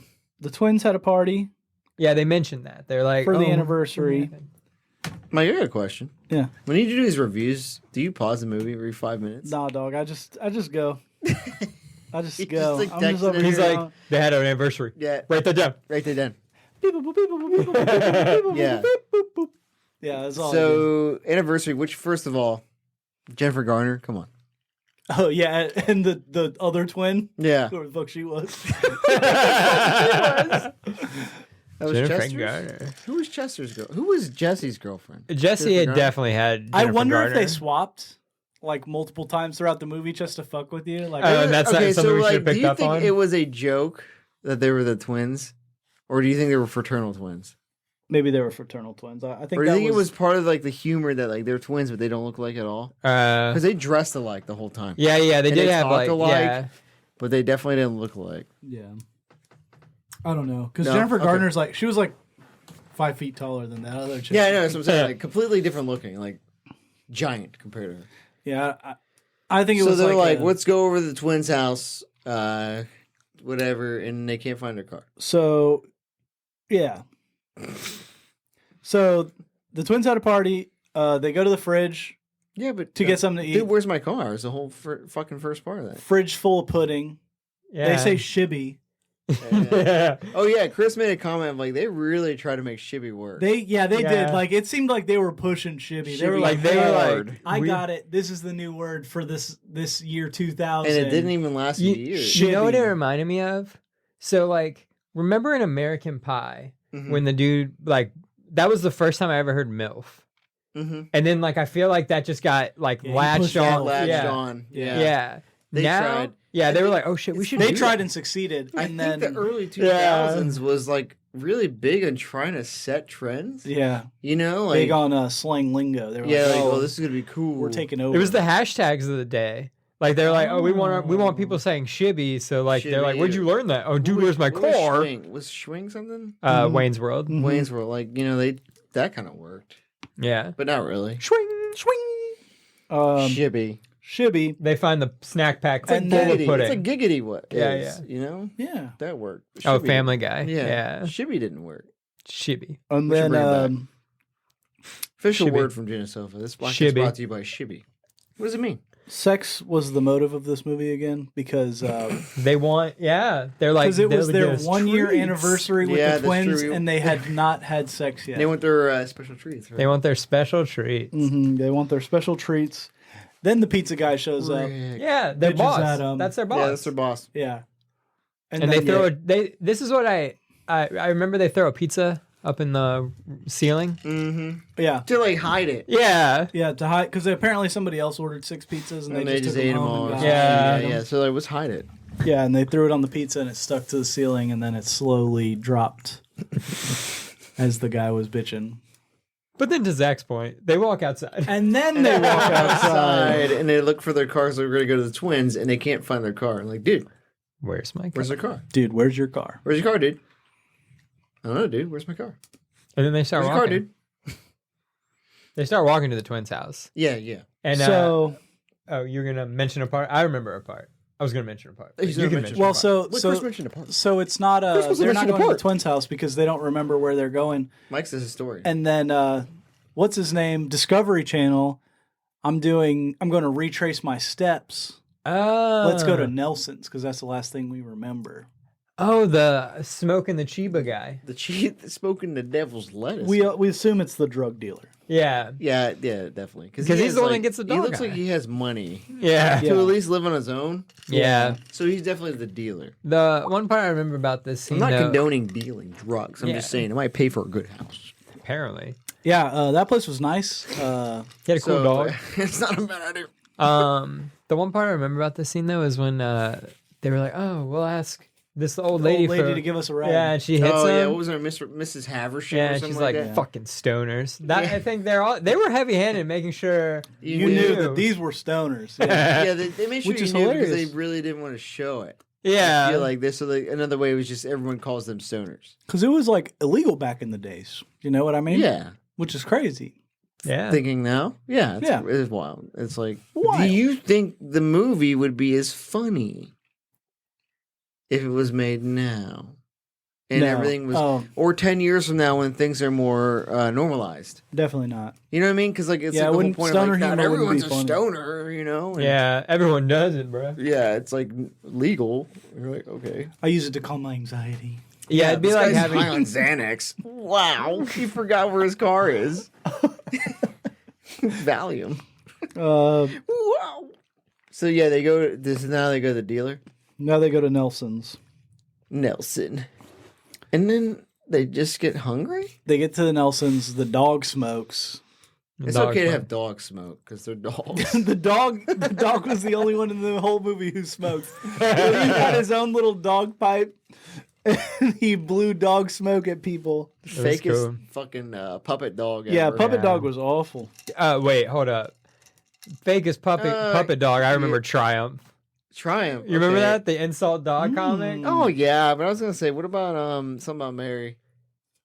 twins had a party Yeah, they mentioned that. They're like for the "Oh, anniversary. what happened?" Mike, I got a question. Yeah. When you do these reviews, do you pause the movie every 5 minutes? Nah, dog. I just go. I just You go. just, like, I'm just texted over it. He's here like, now. they had an anniversary. Yeah, Write that down. right there, then. Beep, boop, beep, boop, beep, boop, beep, boop, beep, boop, Yeah. beep, boop, boop. Yeah, that's all. I do. So anniversary. Which first of all, Jennifer Garner. Come on. Oh yeah, and the other twin, Yeah, whoever the fuck she was. that was Jennifer Chester's. Garner. Who was Chester's girl? Who was Jesse's girlfriend? Jesse Jennifer had Garner? definitely had. I Jennifer wonder if they Garner. swapped like multiple times throughout the movie just to fuck with you. Like, Oh, and that's not something we should have do picked you up think on? it was a joke that they were the twins, or do you think they were fraternal twins, maybe they were fraternal twins. I think or do you that think it was part of like the humor that like they're twins but they don't look like at all? Because they dressed alike the whole time. Yeah, they And did they have talked like alike. yeah. But they definitely didn't look alike. Yeah. I don't know because No? Jennifer Okay. Garner's like she was like 5 feet taller than that other chick. Yeah, I know. That's what I'm saying. Like completely different looking, like giant compared to her. Yeah, I think it So was they're like, a- let's go over to the twins' house, whatever, and they can't find their car. So, yeah. So the twins had a party. They go to the fridge Yeah, but to get something to eat. dude, where's my car? It's the whole fucking first part of that. Fridge full of pudding. Yeah. They say shibby. yeah. Oh yeah, Chris made a comment of, like they really try to make shibby work. They Yeah. did. Like it seemed like they were pushing shibby. They were Shibby like, they were "Hey, hard. I we- got it. This is the new word for this year 2000." And it didn't even last a year. You know what it Shibby. reminded me of? So like, remember in American Pie Mhm. when the dude like that was the first time I ever heard MILF, Mm-hmm. and then like I feel like that just got like Yeah, he latched pushed on. MILF. Latched yeah. on. Yeah. Yeah. They now, tried. yeah, I they were think like, "Oh shit, we should." They do tried that. and succeeded, I and think then the early 2000s was like really big on trying to set trends. yeah, You know, like big on slang lingo. They were yeah, like, like, oh, this is gonna be cool. we're taking over. It was the hashtags of the day. Like they're like, "Oh, we want people Oh. saying shibby." So like they're like, Shibby. "Where'd you learn that?" "Oh, dude, where's my What was car?" Schwing? Was Schwing something? Mhm. Wayne's World. Mhm. Wayne's World, like that kind of worked, Yeah. but not really. Swing. Shibby. Shibby. They find the snack pack It's like full of giggity. pudding. It's like giggity. What? Yeah, is, You know Yeah, that worked. Oh, Shibby Family didn't. Guy. Yeah. Yeah. Shibby didn't work. Shibby. and We should then bring it back. Official Shibby. word from Genesofa. This podcast Shibby. brought to you by Shibby. What does it mean? sex was the motive of this movie again because They want, yeah. They're like, it was they'll their give us 1 year treats. anniversary with Yeah, the that's twins, true. and they had not had sex yet. They want their special treats. Right? They want their special treats. They want their special treats. Then the pizza guy shows up. Rick. Yeah, their Bitches boss. at, That's their boss. Yeah, that's their boss. Yeah, and then, they throw this is what I remember. They throw a pizza up in the ceiling. Mm-hmm. yeah. To like hide it. Yeah. Yeah, to hide because apparently somebody else ordered 6 pizzas and they just took ate them them home. all. And got Yeah. yeah. So like, let's hide it. yeah, and they threw it on the pizza and it stuck to the ceiling and then it slowly dropped as the guy was bitching. But then to Zach's point, they walk outside. And then they walk outside. and they look for their cars. They're going to go to the twins, and they can't find their car. I'm like, dude, Where's my car? where's their car? Dude, where's your car? Where's your car, dude? I don't know, dude. Where's my car? And then they start Where's your car, walking. dude? They start walking to the twins' house. Yeah, yeah. And So, oh, you're gonna mention a part? I remember a part. I was gonna mention a part. He's You gonna can mention mention well, a part. Look, so Chris mentioned a part. so it's not Chris was they're not mentioned a going to the part. twins' house because they don't remember where they're going. Mike's a historian. And then what's his name? Discovery Channel. I'm going to retrace my steps. Let's go to Nelson's because that's the last thing we remember. Oh, the smoking the Chiba guy. The cheat smoking the devil's lettuce. We assume it's the drug dealer. Yeah. yeah, definitely. 'Cause he he's has, the one like- that gets the He dog looks eye. like he has money Yeah. Yeah. to at least live on his own. Yeah. So he's definitely the dealer. The one part I remember about this scene, I'm not though, condoning dealing drugs. I'm just Yeah. saying it might pay for a good house. apparently, Yeah, that place was nice. he had a cool So dog. it's not a bad idea. The one part I remember about this scene though is when they were like, "Oh, we'll ask this old lady, to give us a ride. Yeah, and she hits Oh him. yeah, what was her Mrs. Haversham? Yeah, or and something she's like, that? "Fucking stoners." That Yeah. I think they were heavy-handed, making sure You knew that these were stoners. Yeah. Yeah, they made sure Which you is knew because they hilarious. really didn't want to show it. Yeah. I feel like this. So another way was just everyone calls them stoners. Because it was like illegal back in the days. You know what I mean? Yeah. Which is crazy. Yeah. Thinking now, yeah, Yeah. it's wild. It's like, Wild. do you think the movie would be as funny if it was made now, and No. everything was, Oh, or 10 years from now when things are more normalized? definitely not. You know what I mean? Because like it's Yeah, like the whole wouldn't- point stoner of like not humor wouldn't be everyone's a funny. stoner, you know? And, Yeah, everyone does it, bro. yeah, it's like legal. You're like, okay. I use it to calm my anxiety. Yeah, it'd be This like guy's having high on Xanax. Wow, he forgot where his car is. Valium. Wow. So yeah, they go. Now they go to the dealer, Now they go to Nelson's. Nelson, and then they just get hungry. They get to the Nelson's. The dog smokes. It's okay to have dogs smoke because they're dogs. the dog was the only one in the whole movie who smoked. He had his own little dog pipe. And he blew dog smoke at people. Fakest cool. fucking puppet dog. Yeah, ever. Puppet Yeah. Dog was awful. Wait, hold up. Fakest puppet dog. I remember Triumph. Triumph. You remember okay. that? The insult dog comic? Oh yeah, but I was gonna say, what about something about Mary?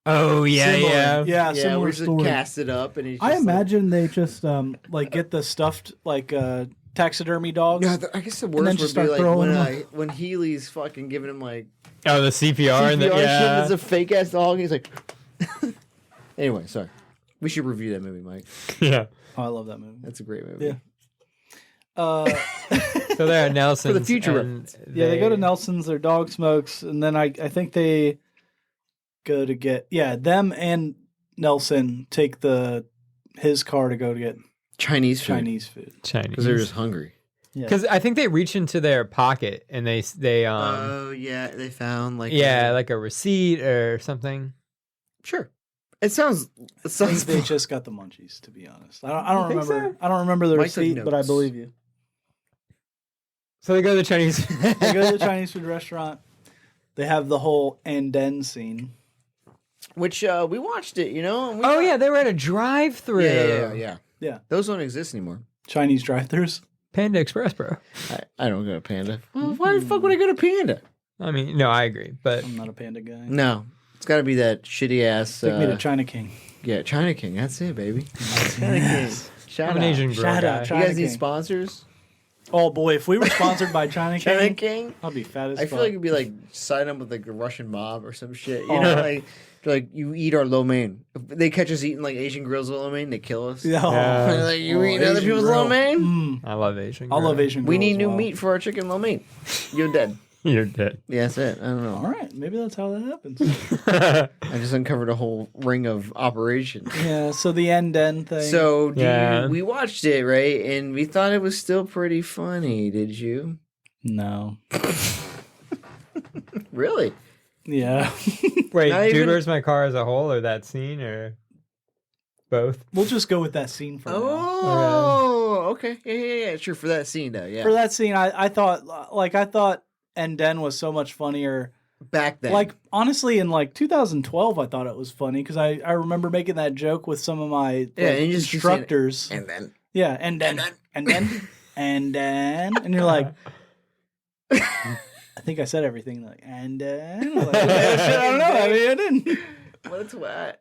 Oh yeah, Similar. yeah. Yeah, Yeah, similar we just story. cast it up, and he's. Just I like- imagine they just like get the stuffed taxidermy dogs. Yeah, I guess the then worst just would be start like throwing them when Healy's fucking giving him like Oh, the CPR, and the CPR shit yeah. as a fake ass dog. He's like, anyway, sorry. We should review that movie, Mike. Yeah. Oh, I love that movie. That's a great movie. Yeah. So they're at Nelson's. For the future and Yeah, they go to Nelson's. Their dog smokes, and then I think they go to get them and Nelson take his car to go to get Chinese food. Chinese food. Because they're just hungry. Yeah. Because I think they reach into their pocket and they Oh yeah, they found like like a receipt or something. sure. It sounds. I think they just got the munchies. To be honest, I don't think remember. so? I don't remember the Mike took receipt, but I notes. believe you. So they go to the Chinese. They go to the Chinese food restaurant. They have the whole and then scene. Which we watched it, you know. And we Oh thought- yeah, they were at a drive-through. Yeah. Those don't exist anymore. Chinese drive-thrus. Panda Express, bro. I don't go to Panda. Well, why the fuck would I go to Panda? I mean, no, I agree, but I'm not a panda guy. No, it's got to be that shitty ass. Take me to China King. Yeah, China King. That's it, baby. China King. Shout I'm an out. Asian girl Shout guy. out, You China guys need King. sponsors? Oh boy, if we were sponsored by China King, China King. I'll be fat as I fuck. feel like it'd be like sign up with like the Russian mob or some shit. You know, like you eat our lo mein. If they catch us eating like Asian girls' lo mein, they kill us. Yeah. Yeah. Like you Oh, eat other Asian people's grill. lo mein. Mm, I love Asian. I love girl. Asian. We grill need as new well. meat for our chicken lo mein. You're dead. You're dead. Yeah, that's it. I don't know. All right, maybe that's how that happens. I just uncovered a whole ring of operations. Yeah. So the and then thing. So Yeah. we watched it, right? And we thought it was still pretty funny. Did you? no. Really? Yeah. Wait, Not Dude, even- Where's My Car as a whole, or that scene, or both? We'll just go with that scene for now. Oh, okay. Yeah. Sure, for that scene, though. Yeah. For that scene, I thought and then was so much funnier. Back then. Like honestly, in like 2012, I thought it was funny because I remember making that joke with some of my Yeah, and you just keep saying it. instructors. And then. Yeah, and then, and you're like, I think I said everything like, and then. Like, I don't know. I mean, I didn't. What a twat.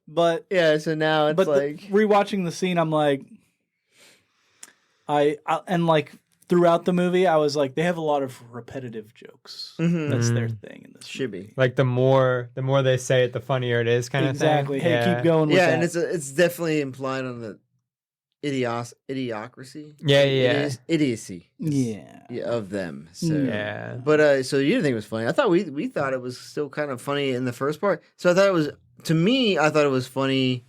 But Yeah, so now it's like. rewatching the scene, I'm like, and like throughout the movie, I was like, they have a lot of repetitive jokes. Mhm. That's their thing in this. Should be. Like the more they say it, the funnier it is, kind Exactly. of thing. Hey, keep going with Yeah, that. and it's definitely implied on the idiocracy. Yeah. Idiocy. Yeah. Of them. So. Yeah. But so you didn't think it was funny? I thought we thought it was still kind of funny in the first part. So I thought it was, to me, I thought it was funny,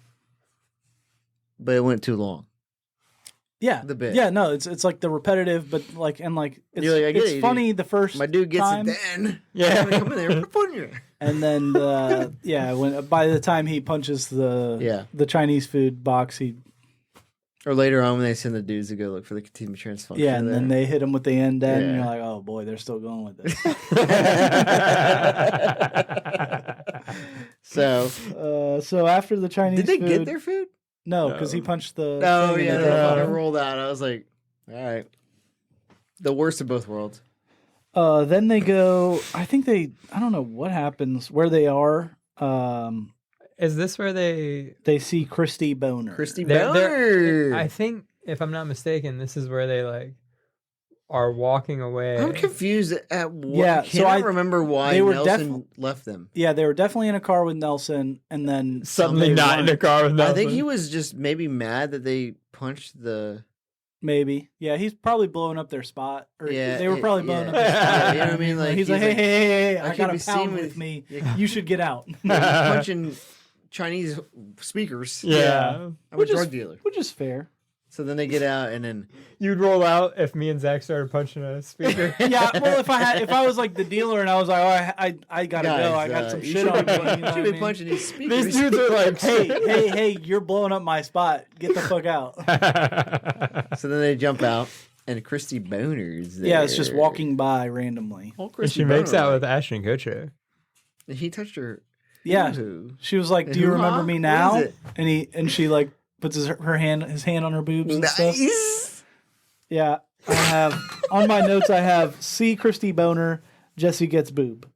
but it went too long. Yeah, The bit. Yeah, no, it's like the repetitive, but like it's, You're like, I get it's it, funny the first My dude gets time, it then. Yeah. I'm gonna come in there. Put fun here. and then when by the time he punches the Chinese food box, he Or later on when they send the dudes to go look for the Continuum Transfunctioner. and then they hit him with the end, and Yeah. you're like, oh boy, they're still going with this. So after the Chinese, did they food, get their food? No, because he punched the. Oh thing yeah, and they it drove fucking off. rolled out. I was like, all right, the worst of both worlds. Then they go. I don't know what happens where they are. Is this where they? They see Christy Boner. Christy they're- Boner. I think, if I'm not mistaken, this is where they like are walking away. I'm confused at what. Yeah, I so cannot I- remember why they were Nelson left them. Yeah, they were definitely in a car with Nelson, and then Suddenly they not in a weren't. car with I Nelson. think he was just maybe mad that they punched the. Maybe. Yeah, he's probably blowing up their spot. Or Yeah, they were probably yeah. blowing up their spot. You know what I mean? Like he's like, hey, I I could got be a seen pound with- with me. Yeah. You should get out. punching Chinese speakers. Yeah. I'm Which a is- drug dealer. Which is fair. So then they get out and then You'd roll out if me and Zach started punching a speaker. Yeah, well, if I was like the dealer and I was like, oh, I gotta guys, go. I got some you shit should on be, me. You know should what I be mean? punching these speakers. These dudes are like, Hey, you're blowing up my spot. Get the fuck out. So then they jump out and Christy Boner's there. Yeah, it's just walking by randomly. Oh, And Christy she makes Boner, out like, with Ashton Kutcher. He touched her. Yeah, Ooh. she was like, "Do you Hoo-ha? remember me What now?" is it? And she like puts his hand on her boobs and stuff. Nice. Yeah, I have on my notes. I have see Christy Boner. Jesse gets boob.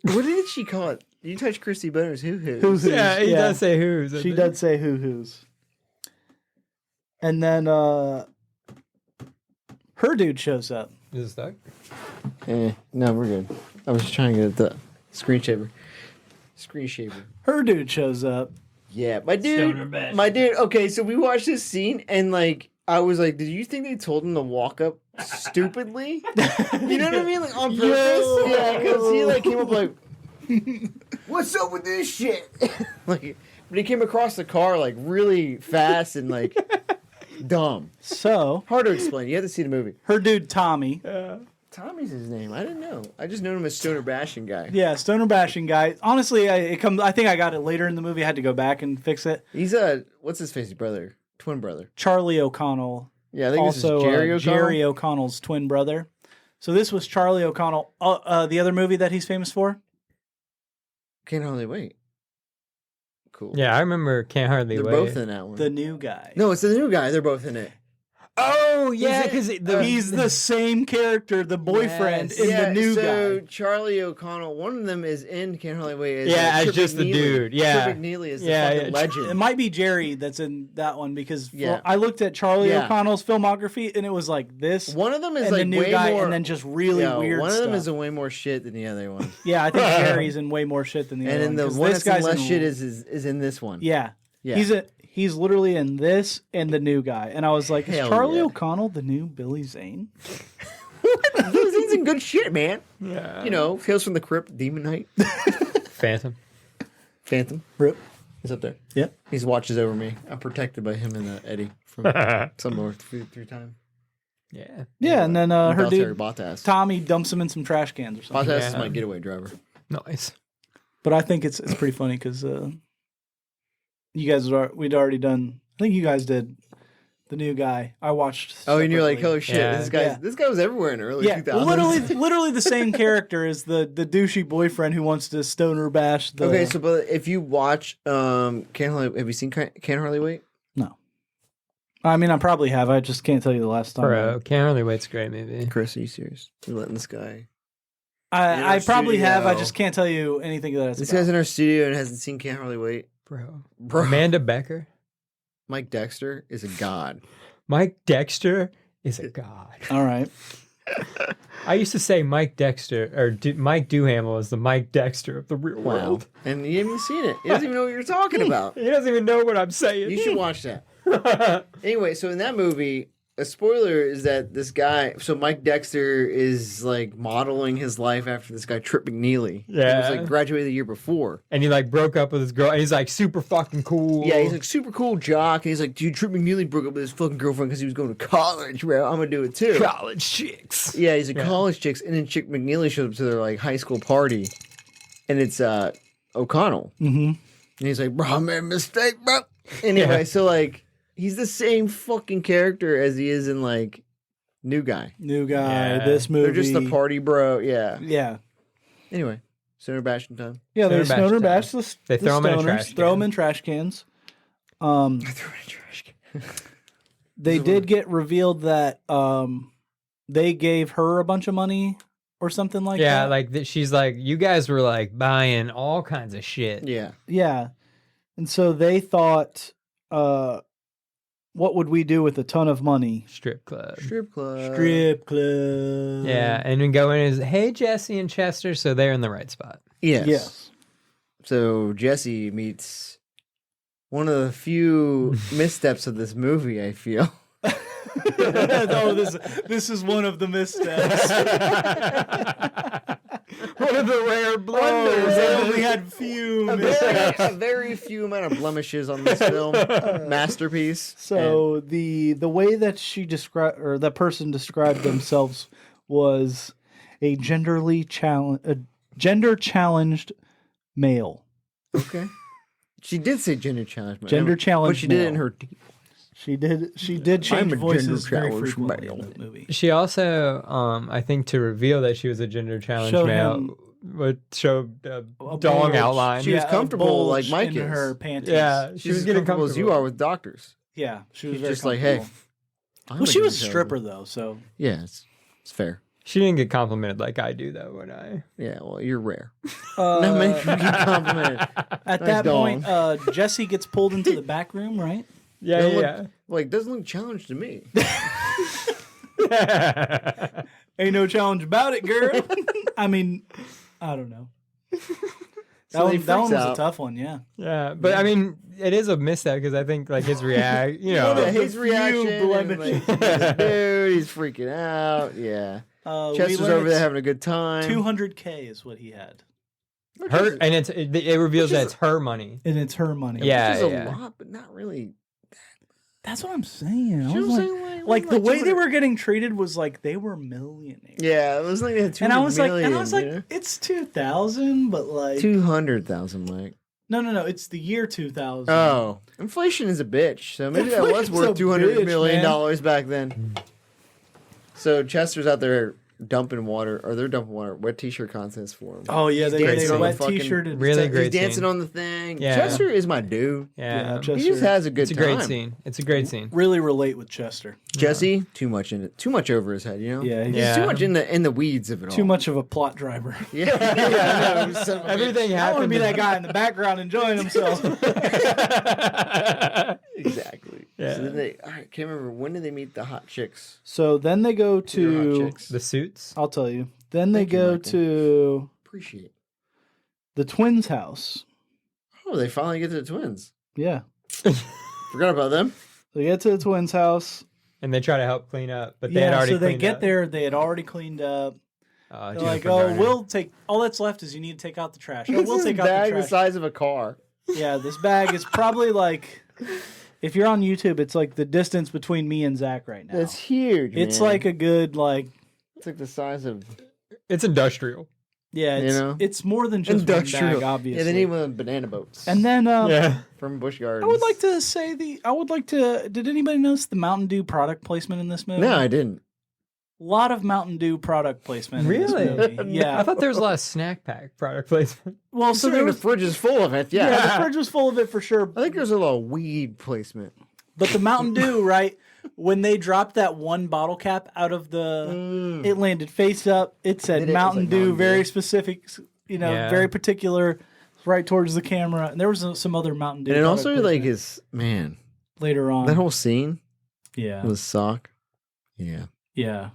What did she call it? You touched Christy Boner's hoo-hoo. Hoo-hoos. Yeah, he Yeah. does say who's. She does say hoo hoos. And then her dude shows up. Is it stuck? No, we're good. I was just trying to get the screen shaver. Screen shaver. Her dude shows up. Yeah, my Stoner dude. bash. My dude. Okay, so we watched this scene and like I was like, did you think they told him to walk up stupidly? You know what I mean? Like on purpose? Yo. Yeah, because he like came up like, what's up with this shit? Like, but he came across the car like really fast and like dumb. So Hard to explain. You have to see the movie. her dude Tommy. Tommy's his name. I didn't know. I just known him as Stoner Bashing guy. Yeah, stoner bashing guy. Honestly, I think I got it later in the movie. I had to go back and fix it. He's what's his face? Brother, twin brother. Charlie O'Connell. Yeah, I think Also, this is Jerry O'Connell. Jerry O'Connell's twin brother. So this was Charlie O'Connell. The other movie that he's famous for? Can't hardly wait. Cool. Yeah, I remember Can't Hardly They're Wait. both in that one. The New Guy. No, it's the new guy. They're both in it. Oh, yeah, because He's the same character, the boyfriend, Yes. in The New so Guy. Charlie O'Connell, one of them is in Can't Hardly Wait. as Trip just the McNeely. dude. Yeah. Trip McNeely is the Yeah, fucking yeah. legend. It might be Jerry that's in that one because Yeah. I looked at Charlie Yeah. O'Connell's filmography and it was like this. One of them is and like The New way Guy, more, and then just really weird One of them stuff. is a way more shit than the other one. Yeah, I think Jerry's in way more shit than the And other then the 'cause one this that's in guy's less shit is in this one. Yeah. Yeah. He's literally in this and The New Guy. And I was like, is Hell Charlie yeah. O'Connell the new Billy Zane? He's in good shit, man. Yeah. You know, Tales from the Crypt, Demon Knight, Phantom. Phantom. Rip. He's up there. Yep. He watches over me. I'm protected by him and Eddie from some more through time. Yeah. Yeah, and then her Valtteri dude, Bottas. Tommy dumps him in some trash cans or something. Bottas is Yeah. my getaway driver. Nice. But I think it's pretty funny because you guys we'd already done. I think you guys did The New Guy. I watched. Oh, and you're like, separately. oh shit, Yeah. this guy was everywhere in the early Yeah, 2000s. literally the same character as the douchey boyfriend who wants to stoner bash. The, Okay, so but if you watch have you seen Can't Hardly Wait? no, I mean I probably have. I just can't tell you the last time. Bro, Can't Hardly Wait's a great movie. Chris, are you serious? You're letting this guy. I probably have. I studio. just can't tell you anything that it's This about. guy's in our studio and hasn't seen Can't Hardly Wait. Bro. Bro. Amanda Becker. Mike Dexter is a god. Mike Dexter is a god. All right. I used to say Mike Dexter, or Mike Duhamel is the Mike Dexter of the real Wow. world. And you haven't seen it. He doesn't even know what you're talking about. He doesn't even know what I'm saying. You should watch that. Anyway, so in that movie, a spoiler is that this guy, so Mike Dexter is like modeling his life after this guy, Trip McNeely. Yeah. He was like graduated the year before. And he like broke up with his girl, and he's like super fucking cool. Yeah, he's like super cool jock. And he's like, dude, Trip McNeely broke up with his fucking girlfriend because he was going to college, bro. I'm going to do it too. college chicks. Yeah, he's a college chicks. And then Chick McNeely shows up to their like high school party. And it's O'Connell. Mm-hmm. And he's like, bro, I made a mistake, bro. Anyway, so like, he's the same fucking character as he is in like New Guy. New Guy. Yeah. This movie. They're just a party bro. Yeah. Yeah. Anyway, Stoner Bashing time. Yeah, they Stoner stoner bash bash the They the throw 'em in a stoners, trash Throw them can. in trash cans. I threw it in a trash can. They did get revealed that they gave her a bunch of money or something like Yeah, that. like she's like, you guys were like buying all kinds of shit. Yeah. Yeah. And so they thought, what would we do with a ton of money? Strip club. Strip club. Strip club. Yeah, and then go in as, hey, Jesse and Chester, so they're in the right spot. Yes. Yes. So Jesse meets one of the few missteps of this movie, I feel. Oh, this is one of the missteps. One of the rare Wonders. They blunders. only had few a missteps. very few amount of blemishes on this film. Masterpiece. So the way that she described, or that person described themselves, was a gender challenged male. Okay. She did say gender challenge. Gender challenge But she did it in male. her. She did change I'm a voices very gender-challenged frequently male. in that movie. She also, I think, to reveal that she was a gender challenged Show male, him would show a A dong bulge. She outline. was Yeah, a comfortable bulge like Mike in is. her panties. Yeah, She's she was as getting comfortable comfortable as you are with doctors. Yeah, she was She's very just like, hey. comfortable. I'm Well, a she was a gender stripper challenge. though, so Yeah, it's fair. She didn't get complimented like I do, though, when I. Yeah, well, you're rare. Not many people get complimented. at Nice that dong. point, Jesse gets pulled into the back room, right? Yeah, Doesn't yeah. look- Like, doesn't look challenged to me. Ain't no challenge about it, girl. I mean, I don't know. So he that one freaks was out. a tough one, yeah. Yeah, but I mean, it is a misstep because I think like his react, you know, Yeah, his few reaction. And, blemishes. like, dude, he's freaking out. Yeah. We Chester's learned over there it's having a good time. 200K is what he had, her, and it reveals that it's her money. and it's her money. Yeah. Which is a lot, but not really. That's what I'm saying. I You know was what I'm like, saying? like the way they 200. were getting treated was like they were millionaires. Yeah, it was like they had 200 And I was million, like, you know? it's 2000, but like 200,000, Mike. no, it's the year 2000. Oh, inflation is a bitch. So maybe that was Inflation's worth a $200 bitch, million man. back then. So Chester's out there dumping water, or they're dumping water, wet t-shirt contests for him. Oh yeah, He's they dancing on wet the fucking- t-shirted. Really He's great dancing scene. on the thing. Yeah. Chester is my dude. Yeah. Chester. He just has a good It's a time. great scene. It's a great scene. Really relate with Chester. Jesse, too much in it, too much over his head. You know. Yeah, he's Yeah. Too much in the weeds of it all. too much of a plot driver. Yeah. I know, son of a Everything I want to happened. be that guy in the background enjoying himself. bitch. Exactly. Yeah. So then I can't remember, when did they meet the hot chicks? So then they go Your hot to. chicks. The suits. I'll tell you. Then they Thank you, go Michael. to Appreciate it. the twins' house. Oh, they finally get to the twins. Yeah, Forgot about them. they get to the twins' house. And they try to help clean up, but they had already so they cleaned get up. there. They had already cleaned up. They're Jennifer like, "Oh, Garner. we'll take. All that's left is you need to take out the trash. Oh, This we'll is take a out the bag the trash." size of a car. Yeah, this bag is probably like, if you're on YouTube, it's like the distance between me and Zach right now. That's huge. It's man. like a good it's like the size of It's industrial. yeah. It's, You know? it's more than just one bag, obviously. Yeah, they need one of the banana boats. And then Yeah. from Busch Gardens. I would like to say did anybody notice the Mountain Dew product placement in this movie? No, I didn't. A lot of Mountain Dew product placement Really? in this movie. Yeah. I thought there was a lot of snack pack product placement. Well, so there the was, fridge is full of it. Yeah. the fridge was full of it for sure. I think there's a little weed placement. But the Mountain Dew, right? When they dropped that one bottle cap out of the, it landed face up. It said It was Mountain like Dew, Mountain very Dew. specific, Yeah. very particular, right towards the camera. And there was some other Mountain Dew. And it product also like placement is man, later on. that whole scene yeah, with sock. Yeah. yeah,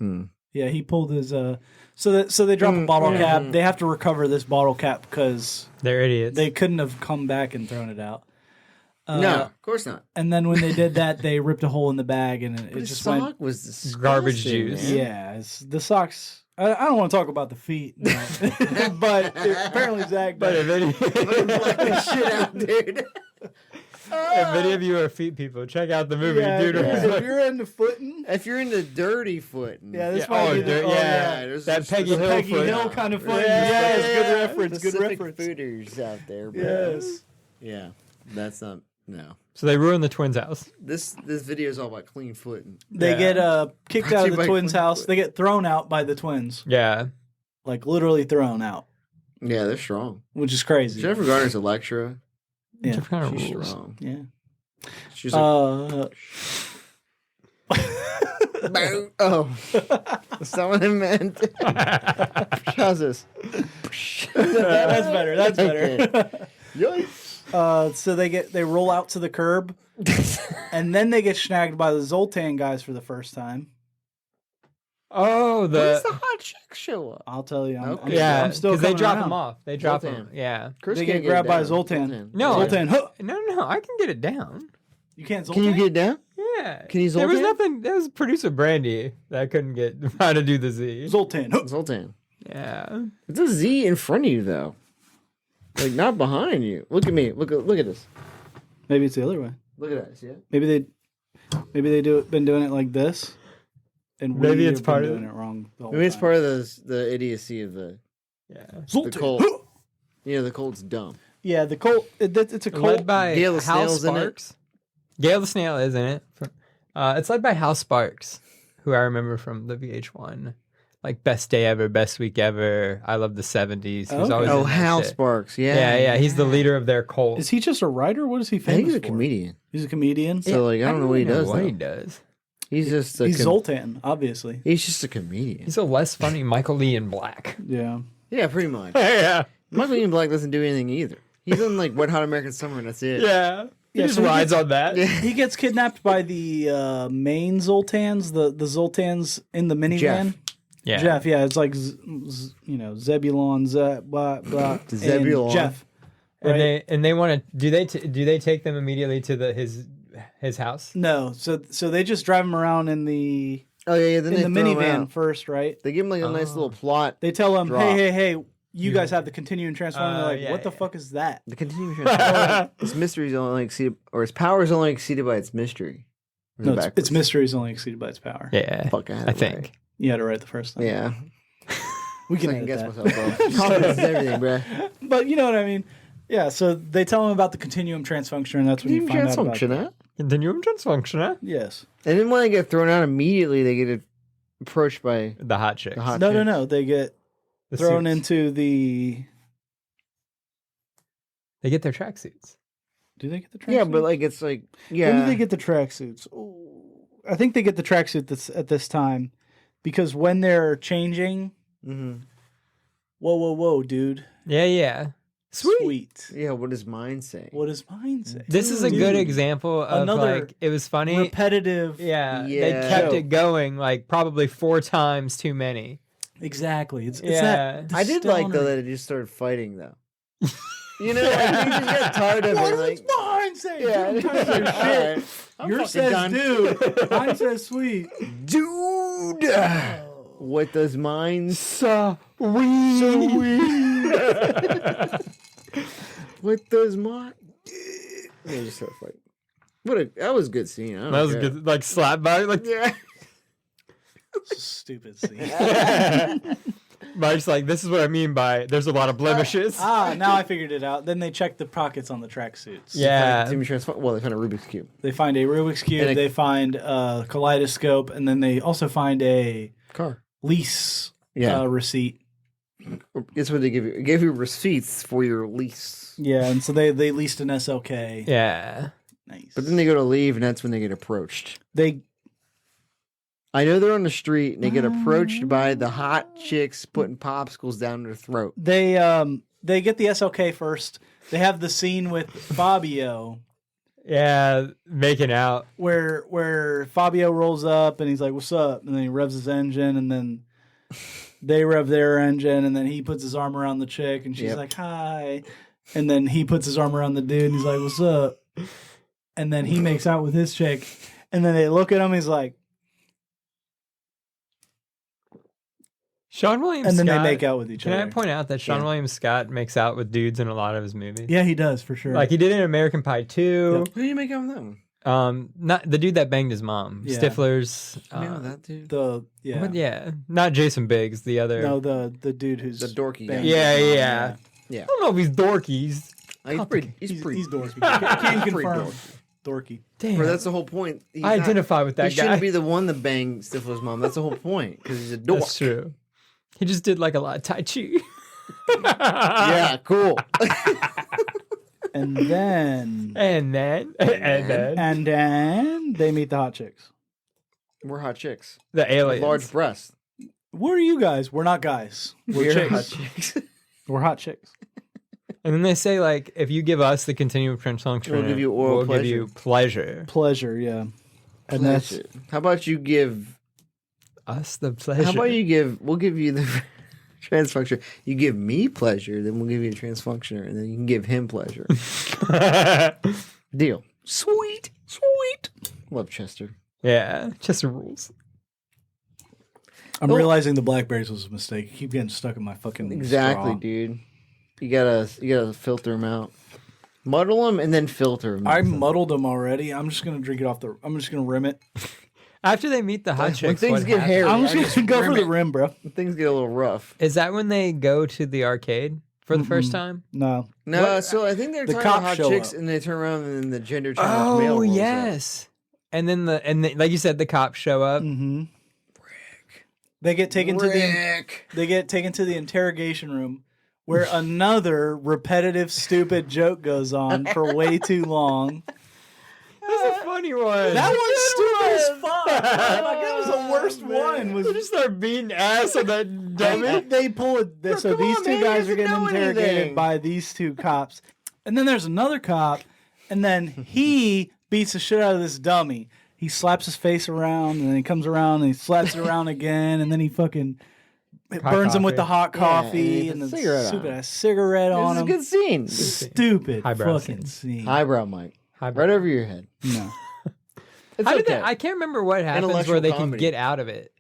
Mm. yeah. He pulled his. So they drop a bottle cap. They have to recover this bottle cap because They're idiots. they couldn't have come back and thrown it out. No, of course not. And then when they did that, they ripped a hole in the bag, and it The just sock went. was disgusting, Garbage juice. man. Yeah, the socks. I don't want to talk about the feet, but apparently Zach. but if any, Black the shit out, dude. if any of you are feet people, check out the movie, yeah, dude. if you're into footing, If you're into dirty footing. yeah, this Yeah, might oh, be the, dude, oh, yeah. there's That some Peggy the Hill Peggy foot. Hill kind of footing. Yeah, Yes, yeah, good yeah. reference. Good Specific reference. footers out there, bro. Yes. Yeah, that's not. No. So they ruined the twins' house. This video is all about clean footing. They Yeah. get kicked Brought out to of you the by twins' Quinn house. Foot. They get thrown out by the twins, Yeah. like literally thrown out, Yeah, they're strong. which is crazy. Jennifer Garner's a lecturer. Yeah. Jeff kind of She's rules. strong. Yeah. She's like, Boom. Oh, that's not what I meant. How's this? That's better. That's better. Okay. Yikes. So they roll out to the curb, and then they get snagged by the Zoltan guys for the first time. Oh, When does the hot chick show up? I'll tell you. I'm, yeah, I'm still because they coming drop around. them off. They drop Zoltan. them. Yeah. Chris They can't get grabbed by it down. Zoltan. No, Zoltan. Huh. No, I can get it down. You can't Zoltan. Can you get it down? Yeah. Can you There was Zoltan? nothing. There was producer Brandy that couldn't get how to do the Z. Zoltan? Huh. Zoltan. Yeah. It's a Z in front of you though. Like not behind you. Look at me. Look at this. Maybe it's the other way. Look at us, yeah. Maybe they been doing it like this, and Maybe we it's have part been of doing it wrong. The whole Maybe it's time. part of the idiocy of the Zoltan. cult. Huh. the Colt's dumb. Yeah, the Colt. It's a Colt. Led by Gail the Hal Snail's in it. Sparks. Gail the Snail is in it. It's led by Hal Sparks, who I remember from the VH1. Like Best Day Ever, Best Week Ever. I love the 70s. He's Okay. always Oh, in that Hal shit. Sparks. Yeah. Yeah. He's the leader of their cult. Is he just a writer? What is he I famous think he's a for? comedian. He's a comedian. So like I don't know what he does. What though. he does. He's just a He's Zoltan, obviously. He's just a comedian. He's a less funny Michael Lee in Black. Yeah. Yeah, pretty much. Yeah. Michael Ian Black doesn't do anything either. He's in like Wet Hot American Summer, and that's it. Yeah. He Yeah, just so he rides gets- on that. Yeah. He gets kidnapped by the main Zoltans, the Zoltans in the minivan. Jeff. Yeah. Jeff, yeah, it's like Zebulon, blah blah, Zebulon. and Jeff. Right? And they want to do they take them immediately to his house? No, so they just drive him around in the Oh yeah. Then they in the throw him minivan out. first, right? They give him like a nice little plot. They tell him, Drop. hey, you guys have the Continuum Transfunctioner. They're like, yeah, what the yeah. fuck is that? The continuum transfunctioner. His mystery is only exceeded, or his power is only exceeded by its mystery. Or is No, it its backwards? mystery is only exceeded by its power. Yeah. Fuck, I had I it think. right. You had it right the first time. Yeah. we can I can edit guess that. myself, bro. Confidence is everything, bro. But you know what I mean. Yeah, so they tell him about the Continuum Transfunctioner, and that's when you Continuum find out about transfunctioner. that. Continuum Transfunctioner. Yes. And then when they get thrown out immediately, they get approached by The hot chicks. the hot No. They get The thrown suits. into the. They get their tracksuits. Do they get the tracksuits? Yeah, but like it's like When do they get the tracksuits? I think they get the tracksuit at this time, because when they're changing, Mhm. whoa, dude, Yeah. sweet. Yeah, what does mine say? What does mine say? This is a Dude. good example of Another like it was funny. Repetitive. Yeah, they Yeah. kept Joke. it going like probably 4 times too many. Exactly. It's Yeah. that. I did like though stoner- that it just started fighting though. You know, like, you just got tired of What it. does Like, mine say? yeah, Dude, I'm tired of your shit. Alright, I'm Yours fucking says done. dude. Mine says sweet. Dude, what does mine So What does mine? Yeah, just start fighting. That was a good scene. I don't That was care. good. Like slap by, like Yeah. Stupid scene. Mike's like, this is what I mean by there's a lot of blemishes. Now I figured it out. Then they check the pockets on the tracksuits. Yeah. Well, they found a Rubik's Cube. They find a Rubik's Cube, And a- they find a kaleidoscope, and then they also find a Car. lease Yeah. receipt. Guess what they give you? It gave you receipts for your lease. Yeah, and so they leased an SLK. Yeah. Nice. But then they go to leave, and that's when they get approached. they I know they're on the street, and they get approached by the hot chicks putting popsicles down their throat. they get the SLK first. They have the scene with Fabio Yeah. Making out. where Fabio rolls up and he's like, "What's up?" And then he revs his engine, and then they rev their engine, and then he puts his arm around the chick, and she's Yep. like, "Hi," and then he puts his arm around the dude, and he's like, "What's up?" And then he makes out with his chick, and then they look at him. He's like, Sean William and then Scott. they make out with each Can I other. point out that Sean Yeah. William Scott makes out with dudes in a lot of his movies? Yeah, he does for sure. Like he did in American Pie 2. Who do you make out with that one? Not the dude that banged his mom. Yeah. Stifler's. Yeah, that dude. Yeah. Not Jason Biggs. The other. No, the dude who's The dorky guy. banged Yeah, his mom, yeah. Yeah. I don't know if he's dorky. He's pretty. He's He's pretty. dorky. Can Pretty confirm. Dorky. Damn. Bro, that's the whole point. He's I not- identify with that He guy. shouldn't be the one to bang Stifler's mom. That's the whole point. Because he's a dork. That's true. He just did like a lot of Tai Chi. Yeah, cool. And then And then they meet the hot chicks. We're hot chicks. the With aliens. large breasts. What are you guys? We're not guys. We're chicks. hot chicks. We're hot chicks. And then they say like, if you give us the Continuum Transfunctioner, We'll give you oral we'll pleasure. give you pleasure. Pleasure, yeah. And that's Pleasure. How about you give? Us the pleasure. How about you give? We'll give you the transfunctioner. You give me pleasure, then we'll give you a transfunctioner, and then you can give him pleasure. Deal. Sweet. Love Chester. Yeah, Chester rules. I'm realizing the blackberries was a mistake. I keep getting stuck in my fucking Exactly, straw. dude. You gotta filter them out. Muddle them and then filter them. I muddled them already. I'm just gonna drink it off I'm just gonna rim it. After they meet the hot When chicks, things what get happens? hairy, I'm I just gonna go rim for the it. rim, bro. Things get a little rough. Is that when they go to the arcade for the first time? No. No, so I think they're The talking cops about hot show chicks, up. and they turn around, and then the gender challenge male Oh rolls up. yes. And then like you said, the cops show up. Mm-hmm. They get taken to the Rick. they get taken to the interrogation room where another repetitive stupid joke goes on for way too long. That's a funny one. That one's stupid as fuck. Like, that was the worst one. Was They just start beating ass on that dummy. they pull it. So come these on, two man, he guys are doesn't getting know interrogated anything. by these two cops, and then there's another cop, and then he beats the shit out of this dummy. He slaps his face around, and then he comes around and he slaps it around again, and then he fucking burns him with the hot Yeah, coffee and and a the cigarette on stupid him. ass cigarette This on is a him. good scene. Stupid Highbrow fucking scene. Highbrow, Mike. Highbrow. Right over your head. No. It's How did okay. they, I can't remember what happens Intellectual where they can comedy. get out of it.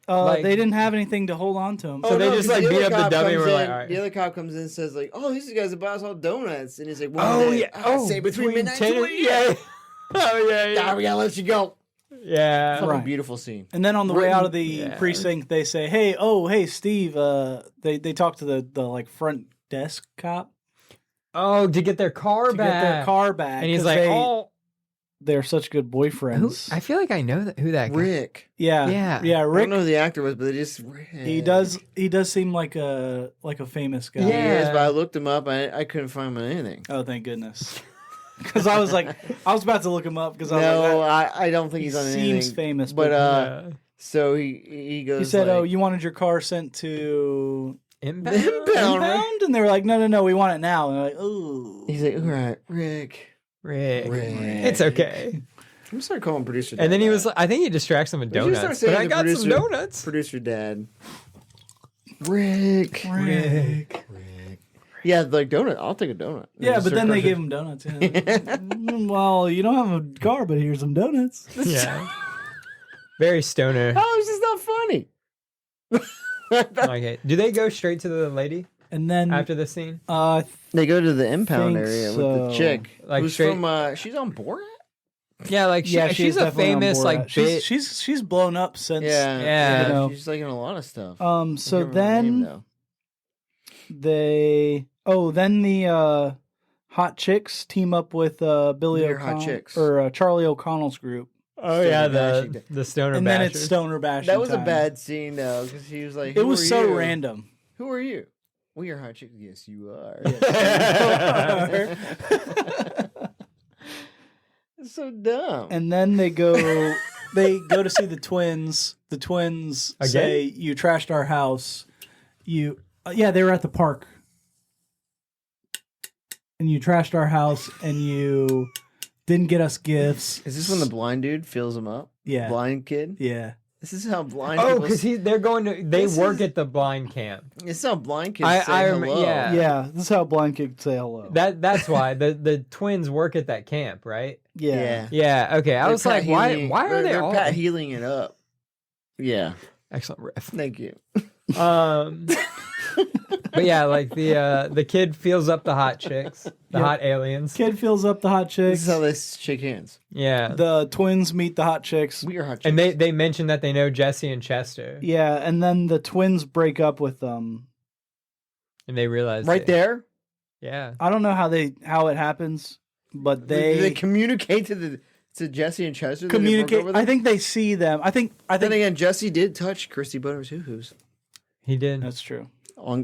Like- They didn't have anything to hold on to him. So they just, like, beat up the cop dummy and comes we're like, in- all right. The other cop comes in and says, like, oh, these guys about us all donuts. And he's like, Oh yeah. Oh, say between midnight 10 and 2 a.m. Yeah. Oh yeah. Yeah, we gotta let you go. Yeah. Fucking Right. beautiful scene. And then on the way out of the Yeah. precinct, they say, "Hey, Steve." They talk to the like front desk cop Oh, to get their car to back. get their car back, And he's 'cause like, they, oh. they're such good boyfriends. I feel like I know who that guy. Rick. Yeah. Yeah. Yeah. I don't Rick. know who the actor was, but it just Rick. He does seem like a famous guy. He Yeah. is, but I looked him up. I couldn't find him on anything. Oh, thank goodness. Because I was about to look him up because I was No, like, I don't think he he's on seems anything. famous, But Yeah. so he goes. he said, like, "Oh, you wanted your car sent to Impound? Impound?" And they were like, "No, we want it now." And they're like, "Ooh." He's like, all right, Rick. Rick. Rick. It's okay. I'm gonna start calling producer. And then dad he that. was like, I think he distracts him with We should start donuts. saying But I the got some producer- donuts. producer dad. Rick. Rick. Yeah, like donut. I'll take a donut. Yeah, Just but then start they crushing- gave him donuts. Yeah. Well, you don't have a car, but here's some donuts. Yeah. Very stoner. How is this not funny? Okay. Do they go straight to the lady And then after the scene? They go to the impound Think area with so. the chick, Like who's straight- from. She's on Borat. Yeah, like she she's is a definitely on famous board. like bit. She's blown up since. Yeah. You know. She's like in a lot of stuff. So I can't remember her name, though. then the hot chicks team up with Billy They're hot O'Connell chicks. or Charlie O'Connell's group, Oh yeah, Stoner bashing. the stoner and then bashers. it's stoner bashing. That was a time. bad scene though, because he was like, It "Who was are so you? random. Who are you? We are hot chicks. Yes, you are. It's so dumb. And then they go to see the twins. The twins Again? say, "You trashed our house." They were at the park, and you trashed our house, and you didn't get us gifts. Is this when the blind dude fills him up? Yeah. Blind kid. Yeah. This is how blind. Oh, people because they're going to they This work is- at the blind camp. This is how blind kids I say rem- hello. yeah. Yeah, this is how blind kids say hello. That's why the twins work at that camp, right? Yeah. Yeah. Okay. I They're was like, Pat why Healing- are they they're all Pat healing it up? Yeah. excellent riff? Thank you. But yeah, like the kid feels up the hot chicks, the Yep. hot aliens. Kid fills up the hot This chicks. is how they shake hands. Yeah. The twins meet the hot chicks. We are hot chicks. And they mention that they know Jesse and Chester, Yeah, and then the twins break up with them. and they realize right there. Yeah. I don't know how it happens, but Do they communicate to Jesse and Chester? that they broke communicate. up with I them? think they see them. I think Then again, Jesse did touch Christy Butter's hoo-hoos. He did. that's true.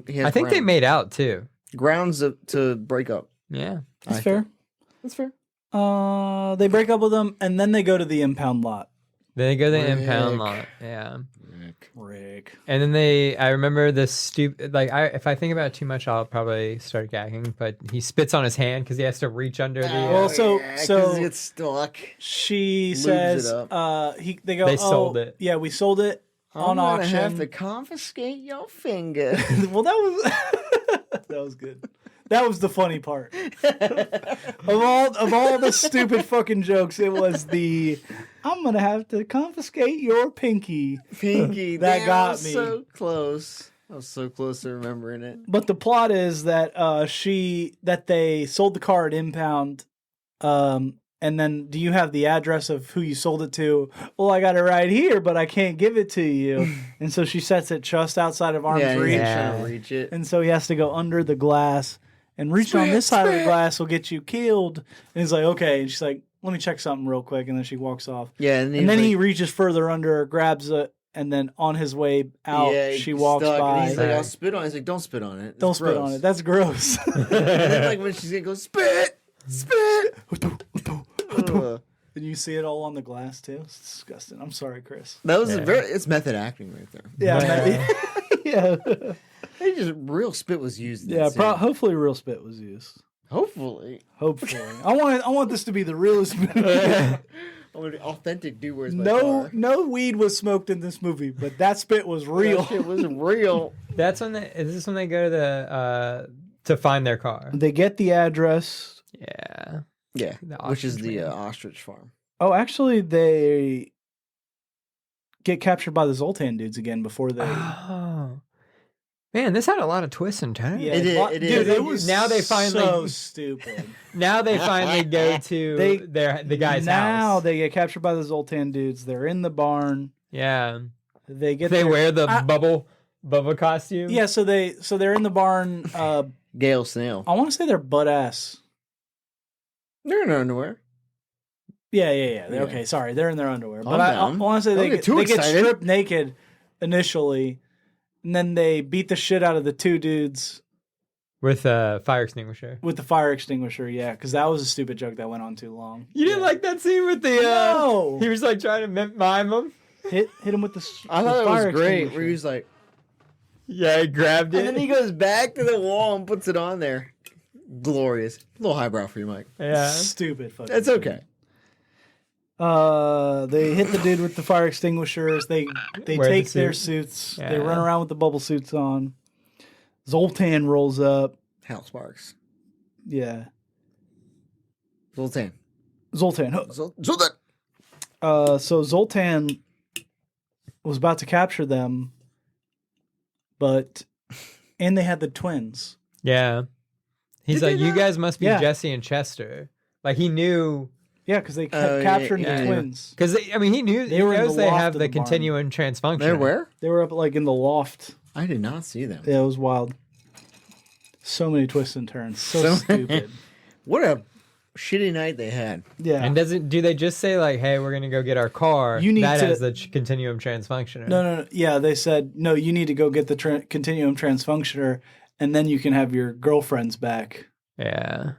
He has I think they made out too. grounds to break up. Yeah. That's I fair. think. That's fair. They break up with them, and then they go to the impound lot. They go to the Rick. impound lot. Yeah. Rick. And then I remember this stupid, if I think about it too much, I'll probably start gagging, but he spits on his hand because he has to reach under the. Well, so- 'cause it gets stuck. She Lubes says, it up. they go, They sold it. Yeah, we sold it on I'm gonna auction. have to confiscate your finger. Well, that was that was good. That was the funny part. Of all the stupid fucking jokes, it was the I'm gonna have to confiscate your pinky. Pinky, That damn, got I was me. so close. I was so close to remembering it. But the plot is that they sold the car at impound. And then, do you have the address of who you sold it to? Well, I got it right here, but I can't give it to you. And so she sets it just outside of arm's Yeah, reach. he's trying to reach it. And so he has to go under the glass. And reaching on this side of the glass will get you killed. And he's like, okay. And she's like, let me check something real quick. And then she walks off. Yeah, And then he reaches further under, grabs it, and then on his way out, she walks by. And he's like, I'll spit on it. He's like, don't spit on it. Don't It's spit on gross." it. That's gross. And then, like, when she's gonna go, spit! Ugh. And you see it all on the glass too. It's disgusting. I'm sorry, Chris. That was it's method acting right there. Yeah, yeah, They just real spit was used. in yeah. that scene. Hopefully, real spit was used. Hopefully. Hopefully, I want this to be the realest movie. I want an authentic do where's my car. No weed was smoked in this movie, but that spit was real. That shit was real. That's when is this when they go to to find their car? They get the address. Yeah. Yeah, The which is ostrich the man. ostrich farm. Oh, actually, they get captured by the Zoltan dudes again before they. Oh. Man, this had a lot of twists and turns. It is- it Dude, is. it was Now they finally- so stupid. Now they finally go to the guy's now house. they get captured by the Zoltan dudes. They're in the barn. Yeah. They get They their- wear the Bubba costume. Yeah, so they're in the barn. Gale Snail. I want to say they're butt ass. They're in underwear. Yeah. Yeah. Okay, sorry, they're in their underwear. Calm But I down. want to say Don't they get too they get excited. stripped naked initially, and then they beat the shit out of the two dudes With a fire extinguisher. with the fire extinguisher. Yeah, because that was a stupid joke that went on too long. You didn't like that scene with the... No. He was like trying to mime him. Hit him with the. I the thought it was fire great. extinguisher. Where he was like, Yeah, he grabbed it. and then he goes back to the wall and puts it on there. Glorious. A little highbrow for you, Mike. Yeah. Stupid. Fucking That's okay. They hit the dude with the fire extinguishers. They Wear take the their suit. suits. They Yeah. run around with the bubble suits on. Zoltan rolls up. Hal Sparks. Yeah, Zoltan. Zoltan. Zoltan. So Zoltan was about to capture them, and they had the twins. Yeah. He's Did like, they you not? guys must be Yeah. Jesse and Chester. Like, he knew... Yeah, because they Oh, captured yeah, the yeah. twins. Because, he knew... They He were in knows the they loft have of the the barn. continuum transfunction. They're where? They were up like in the loft. I did not see them. Yeah, it was wild. So many twists and turns. So So- stupid. What a shitty night they had. Yeah. And do they just say, like, hey, we're going to go get our car? You need that to- has the continuum transfunctioner. No. Yeah, they said, no, you need to go get the continuum transfunctioner, and then you can have your girlfriends back. Yeah.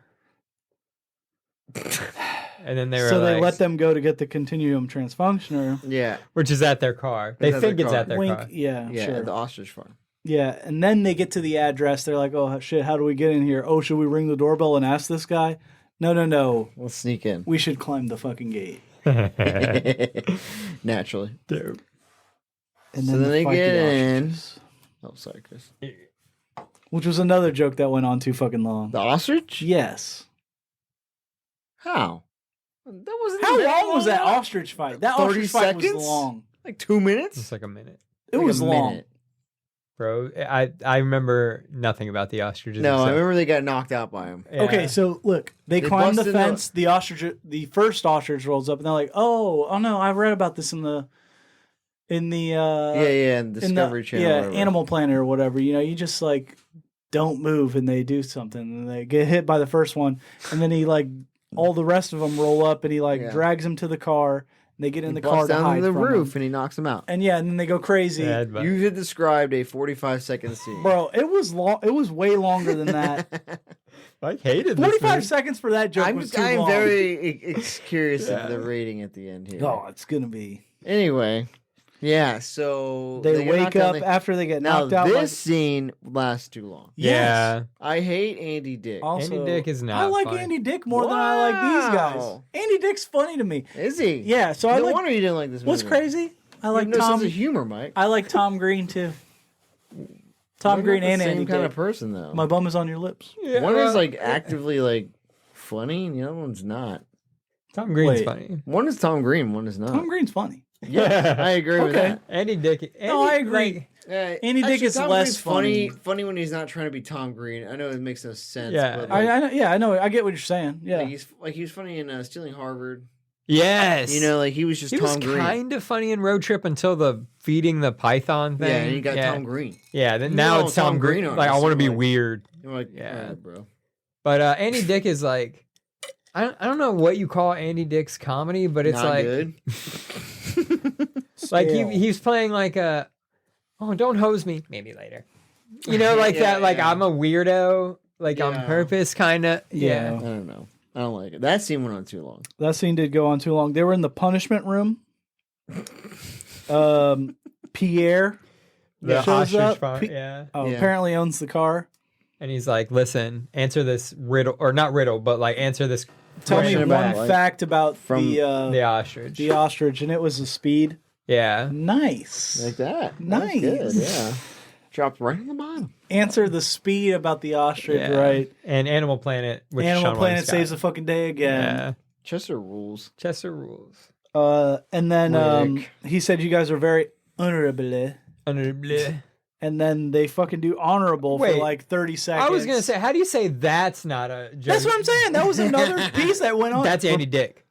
And then they were So like... they let them go to get the continuum transfunctioner. Yeah. Which is at their car. They It's at their think it's car. at their Wink. car. Yeah, Yeah. sure. The ostrich farm. Yeah, and then they get to the address. They're like, oh, shit, how do we get in here? Oh, should we ring the doorbell and ask this guy? No. We'll sneak in. We should climb the fucking gate. Naturally. Dude. And So then they fight the get in. ostriches. Oh, sorry, Chris. Which was another joke that went on too fucking long. The ostrich? Yes. How? That wasn't How that long was that long. ostrich fight? That 30 ostrich fight seconds? was long. Like 2 minutes? It's like a minute. It Like was a long. minute. Bro, I remember nothing about the ostriches. No, I except- remember they got knocked out by him. Yeah. Okay, so look, they They climb the busted the- fence. The ostrich, the first ostrich rolls up, and they're like, "Oh no, I read about this in the Yeah, and Discovery Channel. yeah, whatever. Animal Planet or whatever. You know, you just like don't move, and they do something, and they get hit by the first one, and then he like all the rest of them roll up, and he like Yeah. drags them to the car, and they get in He the car busts to down hide to the from roof him. and he knocks him out. And yeah, and then they go crazy. Yeah, but- You had described a 45-second scene. Bro, it was long. It was way longer than that. I hated this 45 movie. seconds for that joke was too I'm long. very curious Yeah. of the rating at the end here. Oh, it's gonna be. Anyway, yeah. So They get wake knocked out, up after they get Now knocked out. this by- scene lasts too long. Yeah. I hate Andy Dick. Also, Andy Dick is not I like funny. Andy Dick more than I like these guys. Wow. Andy Dick's funny to me. Is he? Yeah, so I No like. wonder you didn't like this movie. What's crazy? I You like have no Tom. sense of humor, Mike. I like Tom Green too. Tom They're Green not the and same Andy kind Dick. of person though. My bum is on your lips. Yeah, One well, is like actively like funny, and the other one's not. Tom Green's Wait. funny. One is Tom Green, one is not. Tom Green's funny. Yeah, I agree with Okay. that. Andy Dick. No, I agree. like, Andy Dick is Tom less Green's funny. funny when he's not trying to be Tom Green. I know it makes no sense. Yeah. but like, I know. Yeah, I know. I get what you're saying. Yeah. he was funny in Stealing Harvard. yes. You know, like he was just he Tom was Green. kind of funny in Road Trip until the feeding the python thing. Yeah, and you got yeah. Tom Green. Yeah, then You now know it's Tom Green. on Like, I us, want to be like- weird. And we're like, Yeah. all right, bro. But Andy Dick is like, I don't know what you call Andy Dick's comedy, but it's Not like, good. like Stale. he's playing like a, oh, don't hose me, maybe later. You know, like Yeah, that, like yeah. I'm a weirdo, like on Yeah. purpose, kind of. Yeah. I don't know. I don't like it. That scene went on too long. That scene did go on too long. They were in the punishment room. Pierre The shows ostrich up. farm, yeah. Oh, Yeah. apparently owns the car. And he's like, listen, answer this riddle, or not riddle, but like answer this Tell me question one about, about like, fact about from the ostrich. ostrich, and it was the speed. Yeah. Nice. Like that. Nice. That's good, yeah. Dropped right on the bottom. Answer the speed about the ostrich, Yeah. right? And Animal Planet, which Animal Sean Planet William saves Scott. the fucking day again. Yeah. Chester rules. Chester rules. And then Rick. he said you guys are very honorable. Under bleh. And then they fucking do honorable Wait. for like 30 seconds. I was gonna say, how do you say that's not a joke? That's what I'm saying. That was another piece that went on. That's Andy Dick.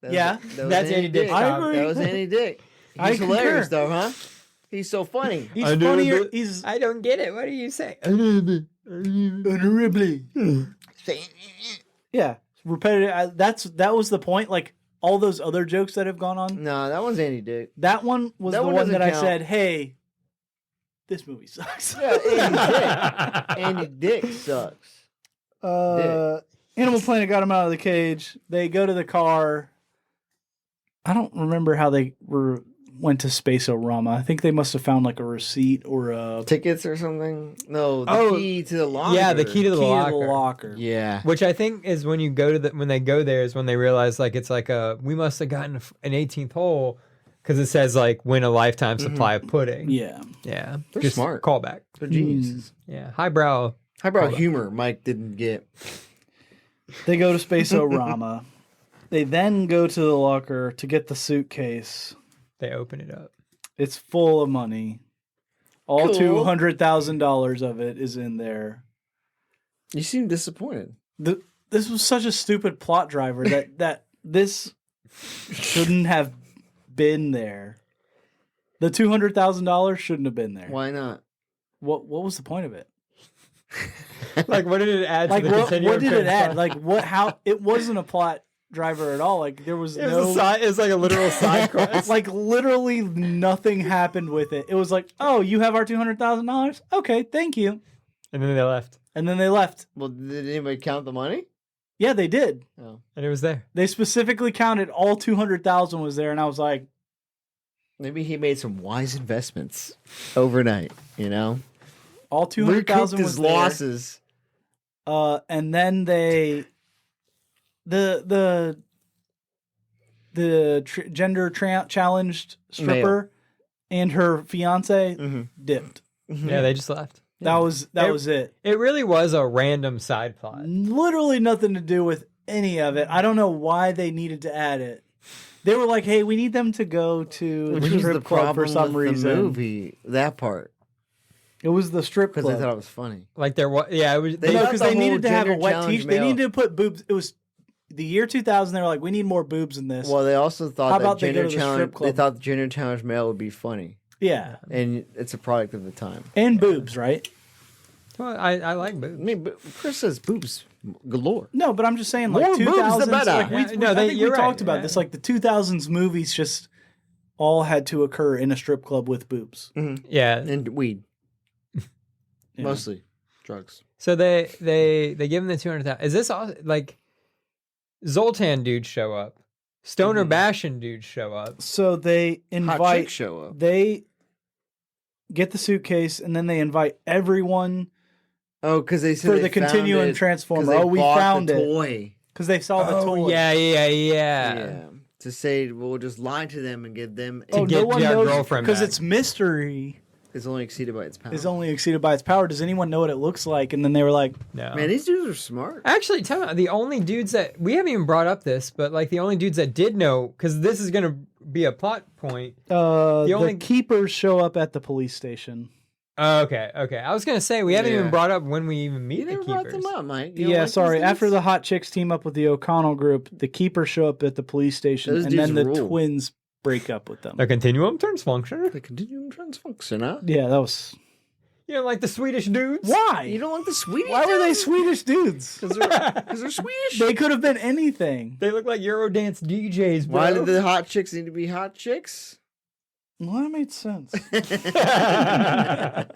That Yeah. was, that was That's Andy Dick. I Tom. agree. That was Andy Dick. He's I hilarious, concur. though, huh? He's so funny. He's I know funnier. that- He's I don't get it. What do you say? honorably. Yeah, repetitive. That was the point. Like all those other jokes that have gone on. No, that one's Andy Dick. That one was That the one one that doesn't I count. said, hey, this movie sucks. Yeah, Andy Dick. Andy Dick sucks. Animal Planet got him out of the cage. They go to the car. I don't remember how they went to Space-O-Rama. I think they must have found like a receipt or a Tickets or something? No, the key to the locker. Yeah, the key to the key locker. to the locker. Yeah. Which I think is when you go to when they go there is when they realize like it's like we must have gotten an 18th hole because it says like win a lifetime supply of pudding. Yeah. Yeah. They're Just smart. Callback. They're geniuses. Yeah. Highbrow. Highbrow humor Mike didn't get. They go to Space-O-Rama. They then go to the locker to get the suitcase. They open it up. It's full of money. All Cool. $200,000 of it is in there. You seem disappointed. This was such a stupid plot driver that this shouldn't have been there. The $200,000 shouldn't have been there. Why not? What was the point of it? Like what did it add Like to the what continuum did it add? transfunctioner? Like what? How it wasn't a plot driver at all. Like there was It no. was like a literal side quest. Like literally nothing happened with it. It was like, oh, you have our $200,000. Okay, thank you. And then they left. And then they left. Well, did anybody count the money? Yeah, they did. Oh. And it was there. They specifically counted all 200,000 was there, and I was like, Maybe he made some wise investments overnight, you know? all 200,000 Recouped was his there. losses. And then they, the gender challenged stripper and her fiance dipped. Yeah, they just left. That was it. It really was a random side plot. Literally nothing to do with any of it. I don't know why they needed to add it. They were like, "Hey, we need them to go to Which the was the strip club for problem some with reason." the movie, that part. It was the strip Because club. they thought it was funny. Like there was, yeah, it was. They No, thought because the they whole needed to have a gender wet challenge t-shirt. They male- needed to put boobs. It was the year 2000. They were like, we need more boobs in this. Well, they also thought How that about they go gender to the strip challenge. They club? thought the gender challenge male would be funny, Yeah. and it's a product of the time. And boobs, right? Well, I like boobs. I mean, but Chris says boobs galore. No, but I'm just saying, like More boobs, the 2000s. better. Like, Yeah, no, I they- think we you're right, talked about yeah. this. Like the 2000s movies just all had to occur in a strip club with boobs. Yeah. And weed, Yeah. mostly drugs. So they give him the 200,000. Is this all like Zoltan dudes show up, Stoner Bastion dudes show up? So they Hot invite. chicks show up. They get the suitcase and then they invite everyone Oh, because they said for they the found Continuum it 'cause Transformer. they Oh, we bought found the it toy. because they saw the toy. Oh yeah. Yeah. To say we'll just lie to them and give them. Oh, get no one your knows girlfriend because back. it's mystery. It's only exceeded by its power. Is only exceeded by its power. Does anyone know what it looks like? And then they were like, No. Man, these dudes are smart. Actually, tell me, the only dudes that we haven't even brought up this, but like the only dudes that did know, because this is gonna be a plot point. the only- keepers show up at the police station. Okay. I was gonna say we haven't Yeah. even brought up when we even meet You the never keepers. brought them up, Mike. You don't Yeah, like sorry. these dudes? After the hot chicks team up with the O'Connell group, the keepers show up at the police station, Those and then the dudes rule. twins break up with them. The Continuum Transfunctioner. The Continuum Transfunctioner. Yeah, that was You know, like the Swedish dudes. why. You don't like the Swedish? Why were they dudes? Swedish dudes? Because they're Swedish. They could have been anything. They look like Eurodance DJs, bro. Why did the hot chicks need to be hot chicks? Well, that made sense. That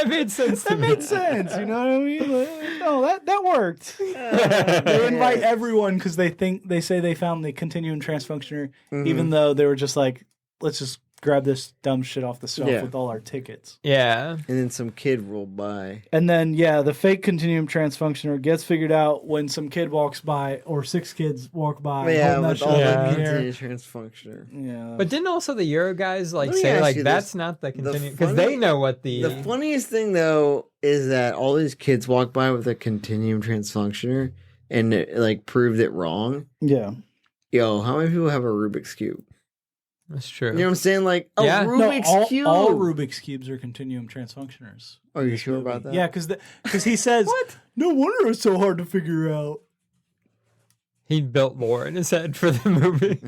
made sense. That made sense. You know what I mean? Like, no, that worked. They invite everyone because they say they found the Continuum Transfunctioner, even though they were just like, let's just grab this dumb shit off the shelf Yeah. with all our tickets. Yeah. And then some kid rolled by. And then, yeah, the fake Continuum Transfunctioner gets figured out when some kid walks by, or 6 kids walk by. Yeah, holding that with shit all up Yeah. the in the air. Continuum Transfunctioner. Yeah. But didn't also the Euro guys like Let me say ask like you that's this. not the The Continuum because funny- they know what the The funniest thing, though, is that all these kids walk by with a Continuum Transfunctioner and it, like proved it wrong. yeah. Yo, how many people have a Rubik's Cube? That's true. You know what I'm saying? Like a Yeah. Rubik's Cube. all Rubik's Cubes are Continuum Transfunctioners. Are you sure about that? Yeah, because he says, What? no wonder it's so hard to figure out. He built lore in his head for the movie.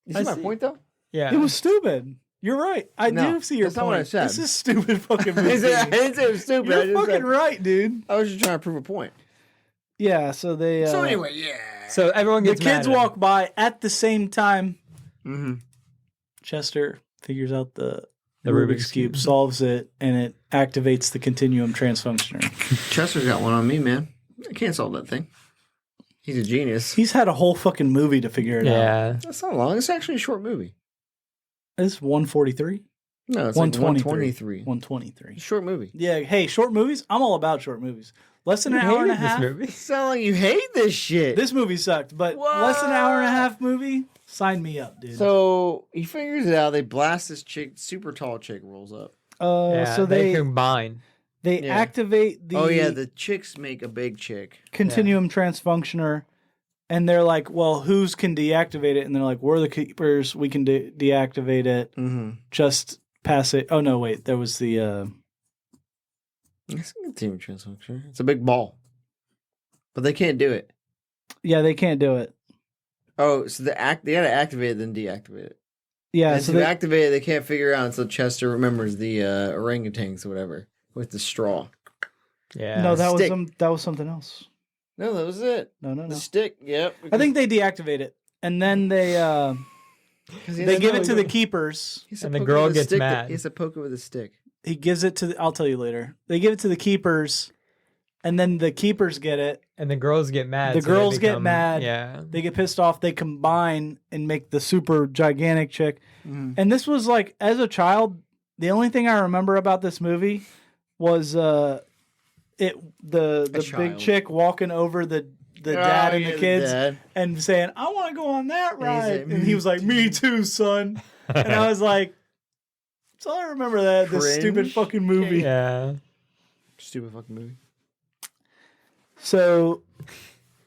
You I see my see. point, though? Yeah. It was stupid. You're right. I No, do see your that's point. not what I said. This is stupid fucking I movie. didn't say it was stupid. I You're just fucking said- right, dude. I was just trying to prove a point. Yeah, so they... So anyway, yeah. So everyone The gets mad kids at him. walk by at the same time. Mm-hmm. Chester figures out the The Rubik's Cube, solves it, and it activates the Continuum Transfunctioner. Chester's got one on me, man. I can't solve that thing. He's a genius. He's had a whole fucking movie to figure it out. Yeah. That's not long. It's actually a short movie. It's 143? No, it's like 123. 123. It's a short movie. Yeah, hey, short movies? I'm all about short movies. Less than an hour and a half. This movie. It sounds like you hate this shit. This movie sucked, but less than an hour and a half movie? Sign me up, dude. So he figures it out. They blast this chick, super tall chick rolls up. Yeah, so they they combine. activate the the chicks make a big chick. Continuum Transfunctioner, and they're like, well, who's can deactivate it? And they're like, we're the keepers. We can deactivate it. Mm-hmm. Just pass it. Oh, no, wait. There was the... It's a Continuum Transfunctioner. It's a big ball. But they can't do it. Yeah, they can't do it. Oh, so they gotta activate it, then deactivate it. Yeah, And so to they, activate it, they can't figure it out until Chester remembers the orangutans or whatever with the straw. Yeah. no, that stick. was something else. No, that was it. No. The stick. Yep. I think they deactivate it, and then they give it to the keepers. And the girl gets mad. He has to poke it with a stick. He gives it to. I'll tell you later. They give it to the keepers, and then the keepers get it. And the girls get mad. The so they girls get become- mad. Yeah. They get pissed off. They combine and make the super gigantic chick. Mm-hmm. And this was like, as a child, the only thing I remember about this movie was the big child. chick walking over the dad and the kids and saying, "I want to go on that And he ride." said, And he was like, "Me too, son." And I was like, "So I remember that this Cringe. stupid fucking movie." Yeah. Stupid fucking movie. So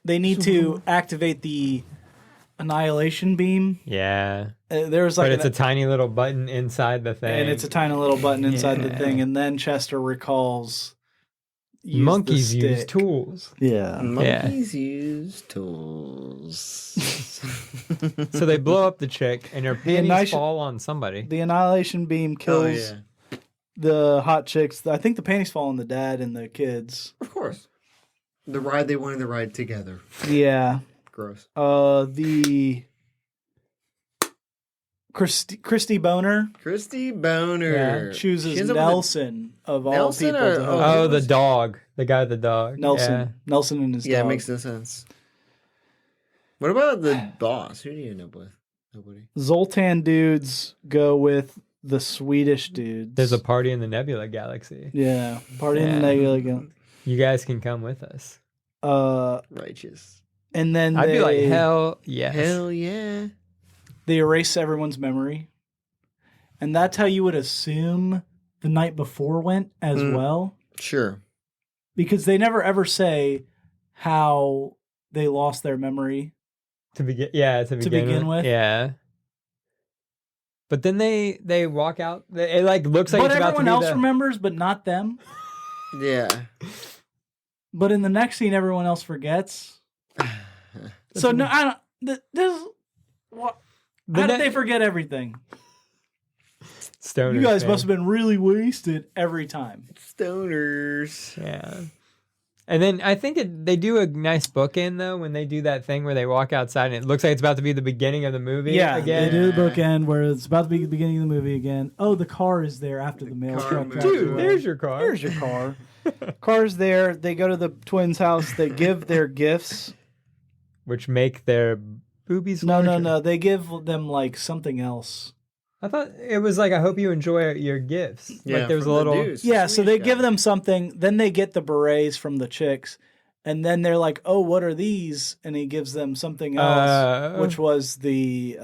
they need to activate the annihilation beam. Yeah. There was like But it's a tiny little button inside the thing. and it's a tiny little button inside the Yeah. thing, and then Chester recalls use monkeys the use stick. tools. Yeah. Monkeys use tools. So they blow up the chick and her panties annihilation- fall on somebody. The annihilation beam kills the hot chicks. I think the panties fall on the dad and the kids. Of course. The ride they wanted to ride together. Yeah. Gross. The Christy Boner Christy Boner. chooses She ends up with Nelson of all Nelson people. or- to oh, host. Oh, the dog. The guy with the dog. Nelson. Nelson and his Yeah, it dog. makes no sense. What about the boss? Who do you end up with? Nobody. Zoltan dudes go with the Swedish dudes. There's a party in the Nebula Galaxy. Yeah, party in Yeah. the Nebula. You guys can come with us. Righteous. And then I'd they, be like, hell yes. Hell yeah. they erase everyone's memory, and that's how you would assume the night before went as well, Sure. because they never ever say how they lost their memory. To begin with. Yeah. But then they walk out. It like looks like But it's about to everyone be else the- remembers, but not them. Yeah. But in the next scene, everyone else forgets. So no, I don't. This. What? How did they forget everything? Stoners, You guys man. must have been really wasted every time. Stoners. Yeah. And then I think they do a nice bookend though when they do that thing where they walk outside and it looks like it's about to be the beginning of the movie. Yeah, again. they do the bookend where it's about to be the beginning of the movie again. Oh, the car is there after the mail car truck. moves drives Dude, away. there's your car. There's your car. Car's there. They go to the twins' house. They give their gifts. Which make their boobies No. larger. They give them like something else. I thought it was like, I hope you enjoy your gifts. Yeah, like there's a from the little. dudes. Yeah, so Swedish they give guy. them something. Then they get the berets from the chicks. And then they're like, oh, what are these? And he gives them something else, which was the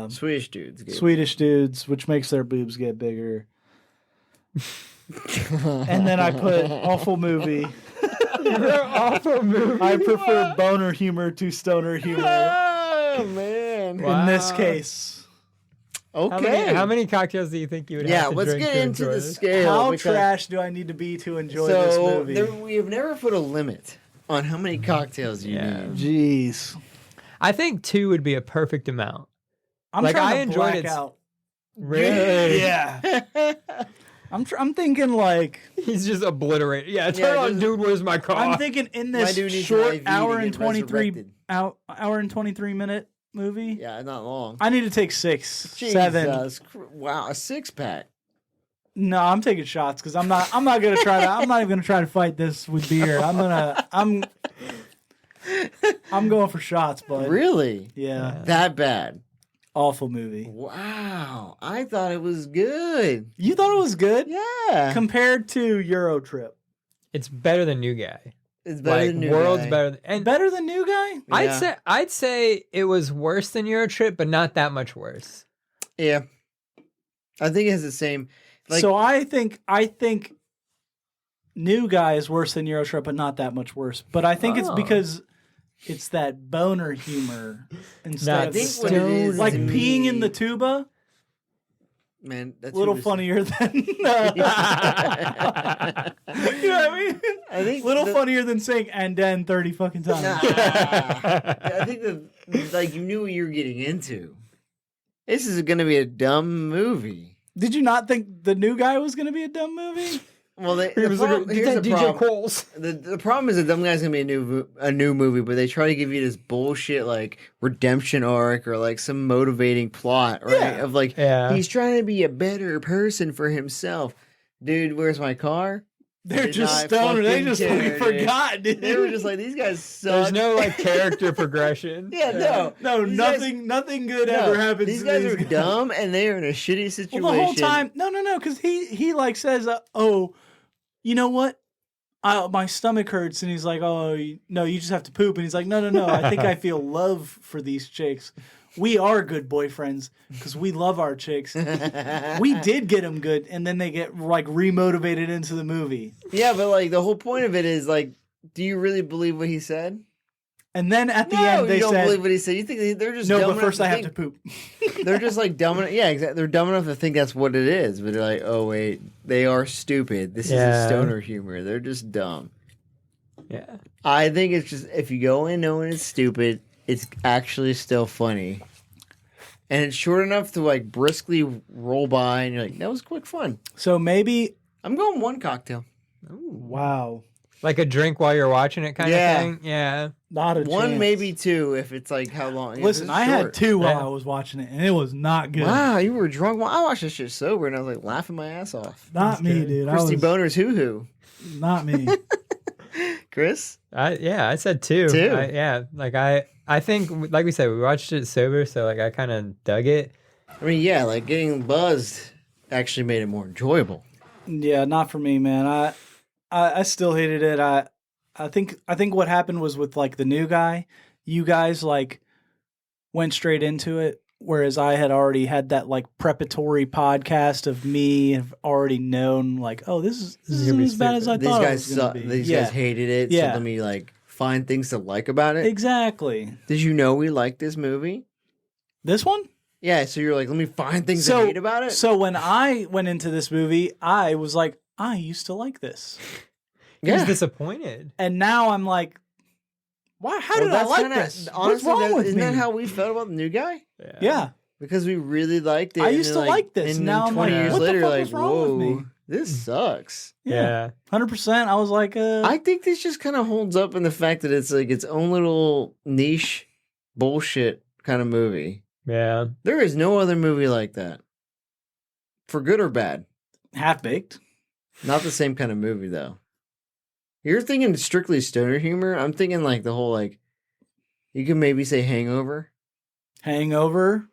Swedish dudes. Gave Swedish dudes, which makes their boobs get bigger. And then I put awful movie. awful movie. I prefer boner humor to stoner humor Oh, man. Wow. in this case. Okay. How many cocktails do you think you would Yeah, have to let's drink get to into enjoy the this? scale. How because- trash do I need to be to enjoy this So movie? we have never put a limit on how many cocktails you Yeah. need. Jeez. I think 2 would be a perfect amount. I'm Like, trying I to enjoyed black it. out. Really? Yeah. I'm thinking like He's just obliterated. Yeah, turn Yeah, on, just- dude, where's my car? I'm thinking in My this dude needs an short IV to hour get and 23 resurrected. hour and 23-minute movie. Yeah, not long. I need to take 6, Jesus, 7. wow, a 6-pack. No, I'm taking shots because I'm not gonna try to. I'm not even gonna try to fight this with beer. I'm going for shots, bud. Really? Yeah. That bad? Awful movie. Wow, I thought it was good. You thought it was good? Yeah. Compared to Euro Trip. It's better than New Guy. It's better Like than New World's Guy. better. And Better than New Guy? Yeah. I'd say it was worse than Euro Trip, but not that much worse. Yeah. I think it has the same. Like, So I think New Guy is worse than Euro Trip, but not that much worse. But I think it's Oh. because it's that boner humor instead Nah, of I think the what it stone- is like to peeing me- in the tuba. man, that's A little who was- funnier than you know what I mean? I think Little the- funnier than saying and then 30 fucking times. Nah. I think like you knew what you were getting into. This is going to be a dumb movie. Did you not think the New Guy was going to be a dumb movie? Well, Here's the the DJ problem. Coles. The problem is that Dumb Guy's gonna be a new movie, but they try to give you this bullshit like redemption arc or like some motivating plot, right? Yeah. Of like Yeah. he's trying to be a better person for himself. Dude, where's my car? They're Did just not stoner. They fucking just care, fucking dude. forgot, dude. They were just like, these guys suck. There's no like character progression. Yeah, no, These nothing good No, ever happens. These to guys these are dumb and they are in a shitty situation. Well, the whole time, no, because he like says, "Oh, you know what? My stomach hurts," and he's like, "Oh, no, you just have to poop," and he's like, "No, I think I feel love for these chicks. We are good boyfriends because we love our chicks. We did get them good, and then they get like remotivated into the movie, Yeah, but like the whole point of it is like, do you really believe what he said? and then at the No, end they you don't said." believe what he said. You think they're just No, dumb but first I enough have to think- poop. They're just like dumb enough. Yeah, exactly. They're dumb enough to think that's what it is, but they're like, oh wait, they are stupid. This is Yeah. a stoner humor. They're just dumb. Yeah. I think it's just if you go in knowing it's stupid, it's actually still funny, and it's short enough to like briskly roll by, and you're like, that was quick fun. So maybe, I'm going one cocktail. wow, Like a drink while you're watching it kind Yeah. of thing. Yeah. not a One, chance. maybe two, if it's like how long. if Listen, it's I had short. 2 while Yeah. I was watching it, and it was not good. Wow, you were drunk. Well, I watched this shit sober, and I was like laughing my ass off. Not me, good. dude. Christy I was, Boner's hoo hoo. not me. Chris, I said two. Two. I think like we said, we watched it sober, so like I kind of dug it. I mean, yeah, like getting buzzed actually made it more enjoyable. Yeah, not for me, man. I still hated it. I think what happened was with like the New Guy, you guys like went straight into it, whereas I had already had that like preparatory podcast of me have already known like, oh, this gonna isn't be as bad as I These thought guys it was gonna suck. be. These Yeah, guys hated it. Yeah. So let me like find things to like about it. exactly. Did you know we liked this movie? This one. Yeah. So you're like, let me find things So- to hate about it. So when I went into this movie, I was like, I used to like this, He was yeah. disappointed. and now I'm like, why? How Well, did I that's like kinda- this? Honestly, What's wrong with isn't me? that how we felt about the New Guy? Yeah. Because we really liked it. I and used then, to like this, And now then I'm 20 like, years what the later, fuck like, is wrong with whoa, me? this sucks. Yeah. 100%. I was like, I think this just kind of holds up in the fact that it's like its own little niche bullshit kind of movie. Yeah. There is no other movie like that. For good or bad. Half Baked. Not the same kind of movie though. You're thinking strictly stoner humor. I'm thinking like the whole like you can maybe say Hangover, Hangover.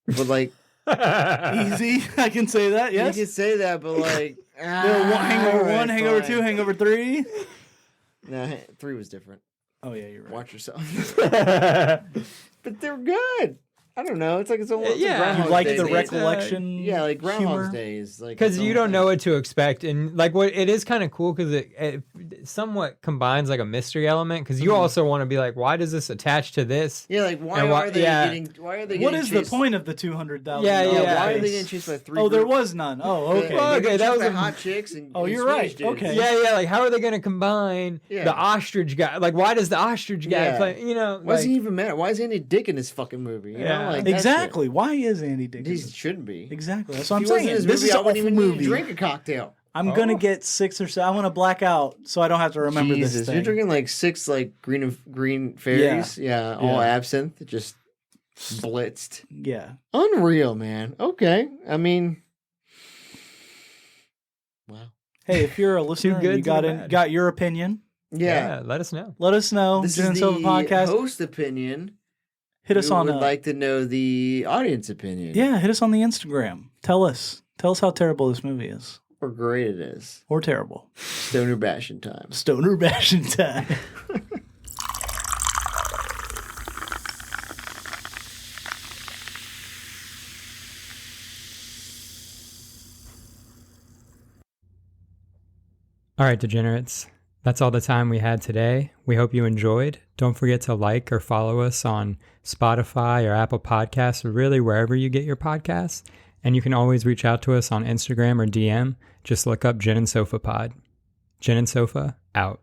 but like Easy. I can say that. Yes. you can say that, but like Hangover alright, 1, Hangover 2, fine. Hangover 3. Nah, 3 was different. Oh, yeah, you're right. Watch yourself. But they're good. I don't know. It's like its own. It's Yeah. like You Groundhog like Day. the It's- recollection? Yeah, like Groundhog's humor? Day is like Because its you own don't know thing. what to expect, and like what it is kind of cool because it somewhat combines like a mystery element. Because you also want to be like, why does this attach to this? Yeah, like why And why- are they yeah. getting? Why are they? What getting is the chased- point of the $200,000? Yeah, Yeah, yeah. why are they getting chased by 3? Oh, there groups? was none. Oh, Yeah, okay. Well, they're okay, getting that chased was by a- hot chicks and Oh, and you're Swedish right. dudes. Okay. Yeah. Like how are they going to combine Yeah. the ostrich guy? Like why does the ostrich guy Yeah. play? You know, Why does like, he even matter? Why is Andy Dick in this fucking movie? You Yeah. know, like that Exactly. Why is Andy shit. Dick? He shouldn't be. Exactly. That's what If I'm he wasn't saying. in this This movie, is I an wouldn't awful even need movie. to drink a cocktail. I'm gonna get 6 or 7. I want to black out so I don't have to remember Jesus, this thing. you're drinking like 6 like green fairies. Yeah, all absinthe, just blitzed. Yeah. Unreal, man. Okay. I mean, wow. Hey, if you're a listener and you got your opinion, Yeah. Let us know. let us know. This Gin is and the Sofa podcast. host opinion. Hit us on. Would like to know the audience opinion. Yeah, hit us on the Instagram. Tell us how terrible this movie is, Or great it is. or terrible. Stoner bashing time. Stoner bashing time. All right, degenerates. That's all the time we had today. We hope you enjoyed. Don't forget to like or follow us on Spotify or Apple Podcasts, or really wherever you get your podcasts. And you can always reach out to us on Instagram or DM. Just look up Gin and Sofa Pod. Gin and Sofa, out.